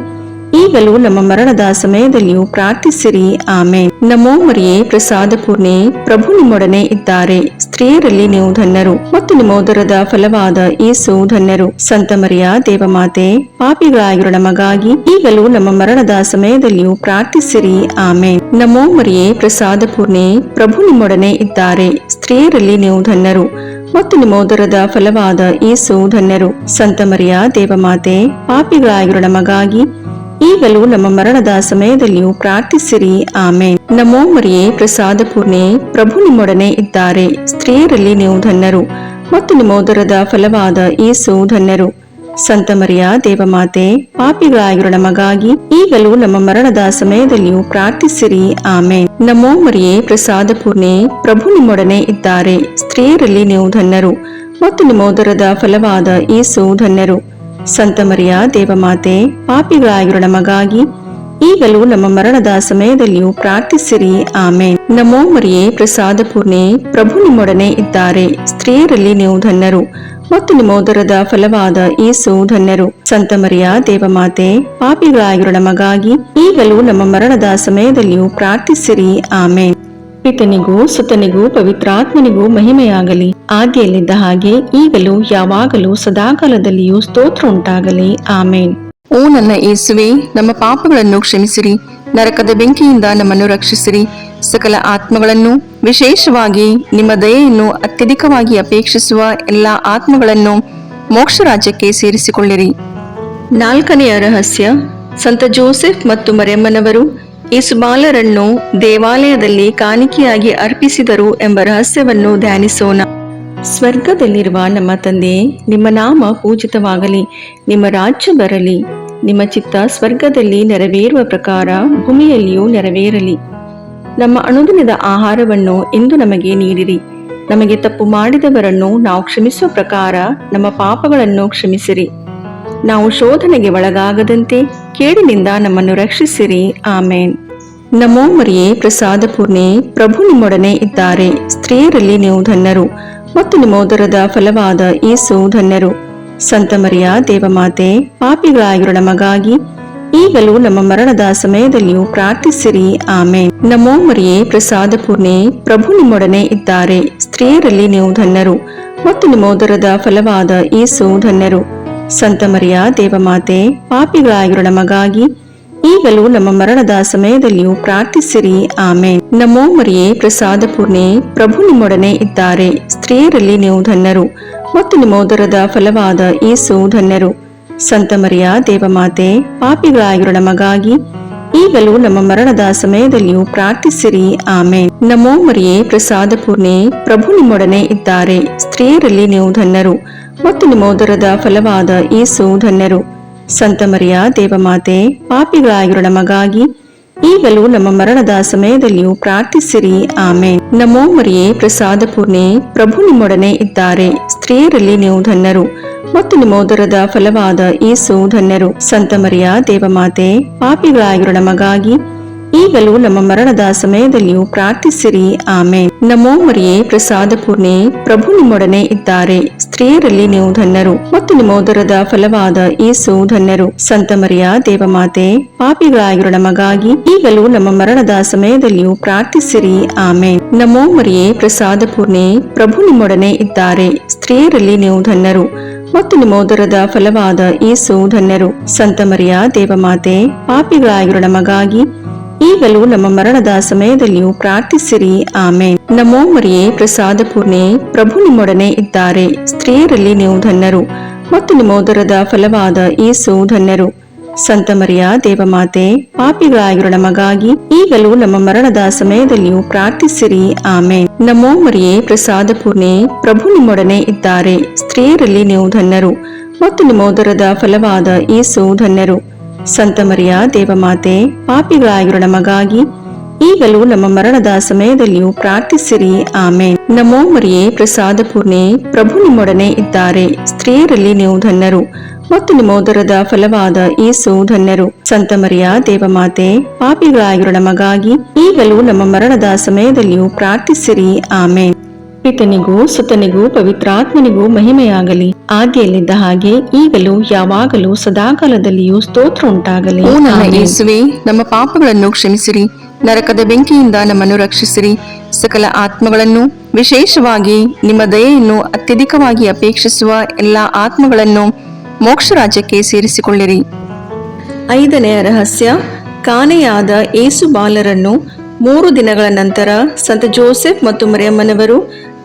ಈಗಲೂ ನಮ್ಮ ಮರಣದ ಸಮಯದಲ್ಲಿಯೂ ಪ್ರಾರ್ಥಿಸಿರಿ. ಆಮೇನ್. ನಮೋ ಮರಿಯೇ, ಪ್ರಸಾದ ಪೂರ್ಣೆ, ಪ್ರಭು ನಿಮ್ಮೊಡನೆ ಇದ್ದಾರೆ. ಸ್ತ್ರೀಯರಲ್ಲಿ ನೀವು ಧನ್ಯರು, ಮತ್ತು ನಿಮ್ಮೋದರದ ಫಲವಾದ ಯೇಸು ಧನ್ಯರು. ಸಂತ ಮರಿಯ ದೇವಮಾತೆ, ಪಾಪಿಗಳಾಗಿರುವ ನಮಗಾಗಿ ಈಗಲೂ ನಮ್ಮ ಮರಣದ ಸಮಯದಲ್ಲಿಯೂ ಪ್ರಾರ್ಥಿಸಿರಿ. ಆಮೇನ್. ನಮೋ ಮರಿಯೇ, ಪ್ರಸಾದ ಪೂರ್ಣೆ, ಪ್ರಭು ನಿಮ್ಮೊಡನೆ ಇದ್ದಾರೆ. ಸ್ತ್ರೀಯರಲ್ಲಿ ನೀವು ಧನ್ಯರು, ಮತ್ತು ನಿಮ್ಮೋದರದ ಫಲವಾದ ಯೇಸು ಧನ್ಯರು. ಸಂತ ಮರಿಯ ದೇವಮಾತೆ, ಪಾಪಿಗಳಾಗಿರುವ ನಮಗಾಗಿ ಈಗಲೂ ನಮ್ಮ ಮರಣದ ಸಮಯದಲ್ಲಿಯೂ ಪ್ರಾರ್ಥಿಸಿರಿ. ಆಮೇನ್. ನಮೋ ಮರಿಯೇ, ಪ್ರಸಾದ ಪೂರ್ಣೆ, ಪ್ರಭು ನಿಮ್ಮೊಡನೆ ಇದ್ದಾರೆ. ಸ್ತ್ರೀಯರಲ್ಲಿ ನೀವು ಧನ್ಯರು, ಮತ್ತು ನಿಮ್ಮೋದರದ ಫಲವಾದ ಯೇಸು ಧನ್ಯರು. ಸಂತ ಮರಿಯ ದೇವಮಾತೆ, ಪಾಪಿಗಳಾಗಿರುವ ನಮಗಾಗಿ ಈಗಲೂ ನಮ್ಮ ಮರಣದ ಸಮಯದಲ್ಲಿಯೂ ಪ್ರಾರ್ಥಿಸಿರಿ. ಆಮೇನ್. ನಮೋ ಮರಿಯೇ, ಪ್ರಸಾದ ಪೂರ್ಣೆ, ಪ್ರಭು ನಿಮ್ಮೊಡನೆ ಇದ್ದಾರೆ. ಸ್ತ್ರೀಯರಲ್ಲಿ ನೀವು ಧನ್ಯರು, ಮತ್ತು ನಿಮ್ಮೋದರದ ಫಲವಾದ ಯೇಸು ಧನ್ಯರು. ಸಂತ ಮರಿಯ ದೇವಮಾತೆ, ಪಾಪಿಗಳಾಗಿರುವ ನಮಗಾಗಿ ಈಗಲೂ ನಮ್ಮ ಮರಣದ ಸಮಯದಲ್ಲಿಯೂ ಪ್ರಾರ್ಥಿಸಿರಿ. ಆಮೇನ್. ನಮೋ ಮರಿಯೇ, ಪ್ರಸಾದ ಪೂರ್ಣೆ, ಪ್ರಭು ನಿಮ್ಮೊಡನೆ ಇದ್ದಾರೆ. ಸ್ತ್ರೀಯರಲ್ಲಿ ನೀವು ಧನ್ಯರು, ಮತ್ತು ನಿಮ್ಮೋದರದ ಫಲವಾದ ಯೇಸು ಧನ್ಯರು. ಸಂತ ಮರಿಯ ದೇವಮಾತೆ, ಪಾಪಿಗಳಾಗಿರುವ ನಮಗಾಗಿ ಈಗಲೂ ನಮ್ಮ ಮರಣದ ಸಮಯದಲ್ಲಿಯೂ ಪ್ರಾರ್ಥಿಸಿರಿ. ಆಮೇನ್. ಪಿತನಿಗೂ ಸುತನಿಗೂ ಪವಿತ್ರಾತ್ಮನಿಗೂ ಮಹಿಮೆಯಾಗಲಿ, ಆದಿಯಲ್ಲಿದ್ದ ಹಾಗೆ ಈಗಲೂ ಯಾವಾಗಲೂ ಸದಾಕಾಲದಲ್ಲಿಯೂ ಸ್ತೋತ್ರ ಉಂಟಾಗಲಿ. ಆಮೇನ್. ಓ ನನ್ನ ಯೇಸುವೆ, ನಮ್ಮ ಪಾಪಗಳನ್ನು ಕ್ಷಮಿಸಿರಿ, ನರಕದ ಬೆಂಕಿಯಿಂದ ನಮ್ಮನ್ನು ರಕ್ಷಿಸಿರಿ, ಸಕಲ ಆತ್ಮಗಳನ್ನು, ವಿಶೇಷವಾಗಿ ನಿಮ್ಮ ದಯೆಯನ್ನು ಅತ್ಯಧಿಕವಾಗಿ ಅಪೇಕ್ಷಿಸುವ ಎಲ್ಲಾ ಆತ್ಮಗಳನ್ನು ಮೋಕ್ಷ ರಾಜ್ಯಕ್ಕೆ ಸೇರಿಸಿಕೊಳ್ಳಿರಿ. ನಾಲ್ಕನೆಯ ರಹಸ್ಯ, ಸಂತ ಜೋಸೆಫ್ ಮತ್ತು ಮರಿಯಮ್ಮನವರು ಯೇಸುಬಾಲರನ್ನು ದೇವಾಲಯದಲ್ಲಿ ಕಾಣಿಕೆಯಾಗಿ ಅರ್ಪಿಸಿದರು ಎಂಬ ರಹಸ್ಯವನ್ನು ಧ್ಯಾನಿಸೋಣ. ಸ್ವರ್ಗದಲ್ಲಿರುವ ನಮ್ಮ ತಂದೆ, ನಿಮ್ಮ ನಾಮ ಪೂಜಿತವಾಗಲಿ, ನಿಮ್ಮ ರಾಜ್ಯ ಬರಲಿ, ನಿಮ್ಮ ಚಿತ್ತ ಸ್ವರ್ಗದಲ್ಲಿ ನೆರವೇರುವ ಪ್ರಕಾರ ಭೂಮಿಯಲ್ಲಿಯೂ ನೆರವೇರಲಿ. ನಮ್ಮ ಅನುದಿನದ ಆಹಾರವನ್ನು ಇಂದು ನಮಗೆ ನೀಡಿರಿ. ನಮಗೆ ತಪ್ಪು ಮಾಡಿದವರನ್ನು ನಾವು ಕ್ಷಮಿಸುವ ಪ್ರಕಾರ ನಮ್ಮ ಪಾಪಗಳನ್ನು ಕ್ಷಮಿಸಿರಿ. ನಾವು ಶೋಧನೆಗೆ ಒಳಗಾಗದಂತೆ ಕೇಡಿನಿಂದ ನಮ್ಮನ್ನು ರಕ್ಷಿಸಿರಿ. ಆಮೇನ್. ನಮೋ ಮರಿಯೇ, ಪ್ರಸಾದ ಪೂರ್ಣೆ, ಪ್ರಭು ನಿಮ್ಮೊಡನೆ ಇದ್ದಾರೆ. ಸ್ತ್ರೀಯರಲ್ಲಿ ನೀವು ಧನ್ಯರು, ಮತ್ತು ನಿಮ್ಮೋದರದ ಫಲವಾದ ಯೇಸು ಧನ್ಯರು. ಸಂತ ಮರಿಯ ದೇವಮಾತೆ, ಪಾಪಿಗಳಾಗಿರುವ ನಮಗಾಗಿ ಈಗಲೂ ನಮ್ಮ ಮರಣದ ಸಮಯದಲ್ಲಿಯೂ ಪ್ರಾರ್ಥಿಸಿರಿ. ಆಮೇನ್. ನಮೋ ಮರಿಯೇ, ಪ್ರಸಾದ ಪೂರ್ಣೆ, ಪ್ರಭು ನಿಮ್ಮೊಡನೆ ಇದ್ದಾರೆ. ಸ್ತ್ರೀಯರಲ್ಲಿ ನೀವು ಧನ್ಯರು, ಮತ್ತು ನಿಮ್ಮೋದರದ ಫಲವಾದ ಯೇಸು ಧನ್ಯರು. ಸಂತ ಮರಿಯ ದೇವಮಾತೆ, ಪಾಪಿಗಳಾಗಿರೋ ನಮಗಾಗಿ ಈಗಲೂ ನಮ್ಮ ಮರಣದ ಸಮಯದಲ್ಲಿಯೂ ಪ್ರಾರ್ಥಿಸಿರಿ. ಆಮೇನ್. ನಮೋ ಮರಿಯೇ, ಪ್ರಸಾದ ಪೂರ್ಣೆ, ಪ್ರಭು ನಿಮ್ಮೊಡನೆ ಇದ್ದಾರೆ. ಸ್ತ್ರೀಯರಲ್ಲಿ ನೀವು ಧನ್ಯರು ಮತ್ತು ನಿಮ್ಮೋದರದ ಫಲವಾದ ಯೇಸು ಧನ್ಯರು. ಸಂತ ಮರಿಯ ದೇವಮಾತೆ, ಪಾಪಿಗಳಾಗಿರೋ ನಮಗಾಗಿ ಈಗಲೂ ನಮ್ಮ ಮರಣದ ಸಮಯದಲ್ಲಿಯೂ ಪ್ರಾರ್ಥಿಸಿರಿ. ಆಮೇನ್. ನಮೋ ಮರಿಯೇ, ಪ್ರಸಾದ ಪೂರ್ಣೆ, ಪ್ರಭು ನಿಮ್ಮೊಡನೆ ಇದ್ದಾರೆ. ಸ್ತ್ರೀಯರಲ್ಲಿ ನೀವು ಧನ್ಯರು ಮತ್ತು ನಿಮ್ಮೋದರದ ಫಲವಾದ ಯೇಸು ಧನ್ಯರು. ಸಂತ ಮರಿಯ ದೇವಮಾತೆ, ಪಾಪಿಗಳಾಗಿರೋ ನಮಗಾಗಿ ಈಗಲೂ ನಮ್ಮ ಮರಣದ ಸಮಯದಲ್ಲಿಯೂ ಪ್ರಾರ್ಥಿಸಿರಿ. ಆಮೇನ್. ನಮೋ ಮರಿಯೇ, ಪ್ರಸಾದ ಪೂರ್ಣೆ, ಪ್ರಭು ನಿಮ್ಮೊಡನೆ ಇದ್ದಾರೆ. ಸ್ತ್ರೀಯರಲ್ಲಿ ನೀವು ಧನ್ಯರು ಮತ್ತು ನಿಮ್ಮೋದರದ ಫಲವಾದ ಯೇಸು ಧನ್ಯರು. ಸಂತ ಮರಿಯ ದೇವಮಾತೆ, ಪಾಪಿಗಳಾಗಿರೋ ನಮಗಾಗಿ ಈಗಲೂ ನಮ್ಮ ಮರಣದ ಸಮಯದಲ್ಲಿಯೂ ಪ್ರಾರ್ಥಿಸಿರಿ. ಆಮೇನ್. ನಮೋ ಮರಿಯೇ, ಪ್ರಸಾದ ಪೂರ್ಣೆ, ಪ್ರಭು ನಿಮ್ಮೊಡನೆ ಇದ್ದಾರೆ. ಸ್ತ್ರೀಯರಲ್ಲಿ ನೀವು ಧನ್ಯರು ಮತ್ತು ನಿಮ್ಮೋದರದ ಫಲವಾದ ಯೇಸು ಧನ್ಯರು. ಸಂತ ಮರಿಯ ದೇವಮಾತೆ, ಪಾಪಿಗಳಾಗಿರೋ ನಮಗಾಗಿ ಈಗಲೂ ನಮ್ಮ ಮರಣದ ಸಮಯದಲ್ಲಿಯೂ ಪ್ರಾರ್ಥಿಸಿರಿ. ಆಮೇನ್. ನಮೋ ಮರಿಯೇ, ಪ್ರಸಾದ ಪೂರ್ಣೆ, ಪ್ರಭು ನಿಮ್ಮೊಡನೆ ಇದ್ದಾರೆ. ಸ್ತ್ರೀಯರಲ್ಲಿ ನೀವು ಧನ್ಯರು ಮತ್ತು ನಿಮ್ಮೋದರದ ಫಲವಾದ ಯೇಸು ಧನ್ಯರು. ಸಂತ ಮರಿಯ ದೇವಮಾತೆ, ಪಾಪಿಗಳಾಗಿರೋ ನಮಗಾಗಿ ಈಗಲೂ ನಮ್ಮ ಮರಣದ ಸಮಯದಲ್ಲಿಯೂ ಪ್ರಾರ್ಥಿಸಿರಿ. ಆಮೇನ್. ನಮೋ ಮರಿಯೇ, ಪ್ರಸಾದ ಪೂರ್ಣೆ, ಪ್ರಭು ನಿಮ್ಮೊಡನೆ ಇದ್ದಾರೆ. ಸ್ತ್ರೀಯರಲ್ಲಿ ನೀವು ಧನ್ಯರು ಮತ್ತು ನಿಮ್ಮೋದರದ ಫಲವಾದ ಯೇಸು ಧನ್ಯರು. ಸಂತ ಮರಿಯ ದೇವಮಾತೆ, ಪಾಪಿಗಳಾಗಿರೋ ನಮಗಾಗಿ ಈಗಲೂ ನಮ್ಮ ಮರಣದ ಸಮಯದಲ್ಲಿಯೂ ಪ್ರಾರ್ಥಿಸಿರಿ. ಆಮೇನ್. ನಮೋ ಮರಿಯೇ, ಪ್ರಸಾದ ಪೂರ್ಣೆ, ಪ್ರಭು ನಿಮ್ಮೊಡನೆ ಇದ್ದಾರೆ. ಸ್ತ್ರೀಯರಲ್ಲಿ ನೀವು ಧನ್ಯರು ಮತ್ತು ನಿಮ್ಮೋದರದ ಫಲವಾದ ಯೇಸು ಧನ್ಯರು. ಸಂತ ಮರಿಯ ದೇವಮಾತೆ, ಪಾಪಿಗಳಾಗಿರೋ ನಮಗಾಗಿ ಈಗಲೂ ನಮ್ಮ ಮರಣದ ಸಮಯದಲ್ಲಿಯೂ ಪ್ರಾರ್ಥಿಸಿರಿ. ಆಮೇನ್. ನಮೋ ಮರಿಯೇ, ಪ್ರಸಾದ ಪೂರ್ಣೆ, ಪ್ರಭು ನಿಮ್ಮೊಡನೆ ಇದ್ದಾರೆ. ಸ್ತ್ರೀಯರಲ್ಲಿ ನೀವು ಧನ್ಯರು ಮತ್ತು ನಿಮ್ಮೋದರದ ಫಲವಾದ ಯೇಸು ಧನ್ಯರು. ಸಂತ ಮರಿಯ ದೇವಮಾತೆ, ಪಾಪಿಗಳಾಗಿರೋ ನಮಗಾಗಿ ಈಗಲೂ ನಮ್ಮ ಮರಣದ ಸಮಯದಲ್ಲಿಯೂ ಪ್ರಾರ್ಥಿಸಿರಿ. ಆಮೇನ್. ಪಿತನಿಗೂ ಸುತನಿಗೂ ಪವಿತ್ರಾತ್ಮನಿಗೂ ಮಹಿಮೆಯಾಗಲಿ, ಆದಿಯಲ್ಲಿದ್ದ ಹಾಗೆ ಈಗಲೂ ಯಾವಾಗಲೂ ಸದಾಕಾಲದಲ್ಲಿಯೂ ಸ್ತೋತ್ರ ಉಂಟಾಗಲಿ. ಓ ನನ್ನ ಯೇಸುವೆ, ನಮ್ಮ ಪಾಪಗಳನ್ನು ಕ್ಷಮಿಸಿರಿ, ನರಕದ ಬೆಂಕಿಯಿಂದ ನಮ್ಮನ್ನು ರಕ್ಷಿಸಿರಿ, ಸಕಲ ಆತ್ಮಗಳನ್ನು, ವಿಶೇಷವಾಗಿ ನಿಮ್ಮ ದಯೆಯನ್ನು ಅತ್ಯಧಿಕವಾಗಿ ಅಪೇಕ್ಷಿಸುವ ಎಲ್ಲಾ ಆತ್ಮಗಳನ್ನು ಮೋಕ್ಷ ರಾಜ್ಯಕ್ಕೆ ಸೇರಿಸಿಕೊಳ್ಳಿರಿ. 5ನೇ ರಹಸ್ಯ, ಕಾಣೆಯಾದ ಯೇಸು ಬಾಲರನ್ನು 3 ದಿನಗಳ ನಂತರ ಸಂತ ಜೋಸೆಫ್ ಮತ್ತು ಮರಿಯಮ್ಮನವರು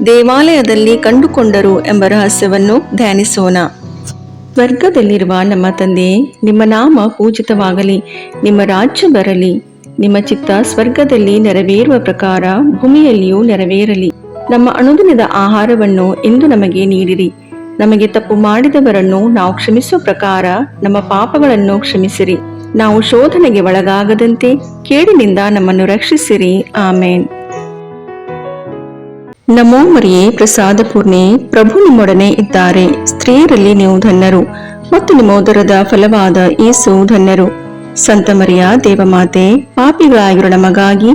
ದೇವಾಲಯದಲ್ಲಿ ಕಂಡುಕೊಂಡರು ಎಂಬ ರಹಸ್ಯವನ್ನು ಧ್ಯಾನಿಸೋಣ. ಸ್ವರ್ಗದಲ್ಲಿರುವ ನಮ್ಮ ತಂದೆ, ನಿಮ್ಮ ನಾಮ ಪೂಜಿತವಾಗಲಿ, ನಿಮ್ಮ ರಾಜ್ಯ ಬರಲಿ, ನಿಮ್ಮ ಚಿತ್ತ ಸ್ವರ್ಗದಲ್ಲಿ ನೆರವೇರುವ ಪ್ರಕಾರ ಭೂಮಿಯಲ್ಲಿಯೂ ನೆರವೇರಲಿ. ನಮ್ಮ ಅನುದಿನದ ಆಹಾರವನ್ನು ಇಂದು ನಮಗೆ ನೀಡಿರಿ. ನಮಗೆ ತಪ್ಪು ಮಾಡಿದವರನ್ನು ನಾವು ಕ್ಷಮಿಸುವ ಪ್ರಕಾರ ನಮ್ಮ ಪಾಪಗಳನ್ನು ಕ್ಷಮಿಸಿರಿ. ನಾವು ಶೋಧನೆಗೆ ಒಳಗಾಗದಂತೆ ಕೇಡಿನಿಂದ ನಮ್ಮನ್ನು ರಕ್ಷಿಸಿರಿ. ಆಮೇನ್. ನಮೋ ಮರಿಯೇ, ಪ್ರಸಾದ ಪೂರ್ಣೆ, ಪ್ರಭು ನಿಮ್ಮೊಡನೆ ಇದ್ದಾರೆ. ಸ್ತ್ರೀಯರಲ್ಲಿ ನೀವು ಧನ್ಯರು ಮತ್ತು ನಿಮ್ಮೋದರದ ಫಲವಾದ ಯೇಸು ಧನ್ಯರು. ಸಂತ ಮರಿಯ ದೇವಮಾತೆ, ಪಾಪಿಗಳಾಗಿರೋ ನಮಗಾಗಿ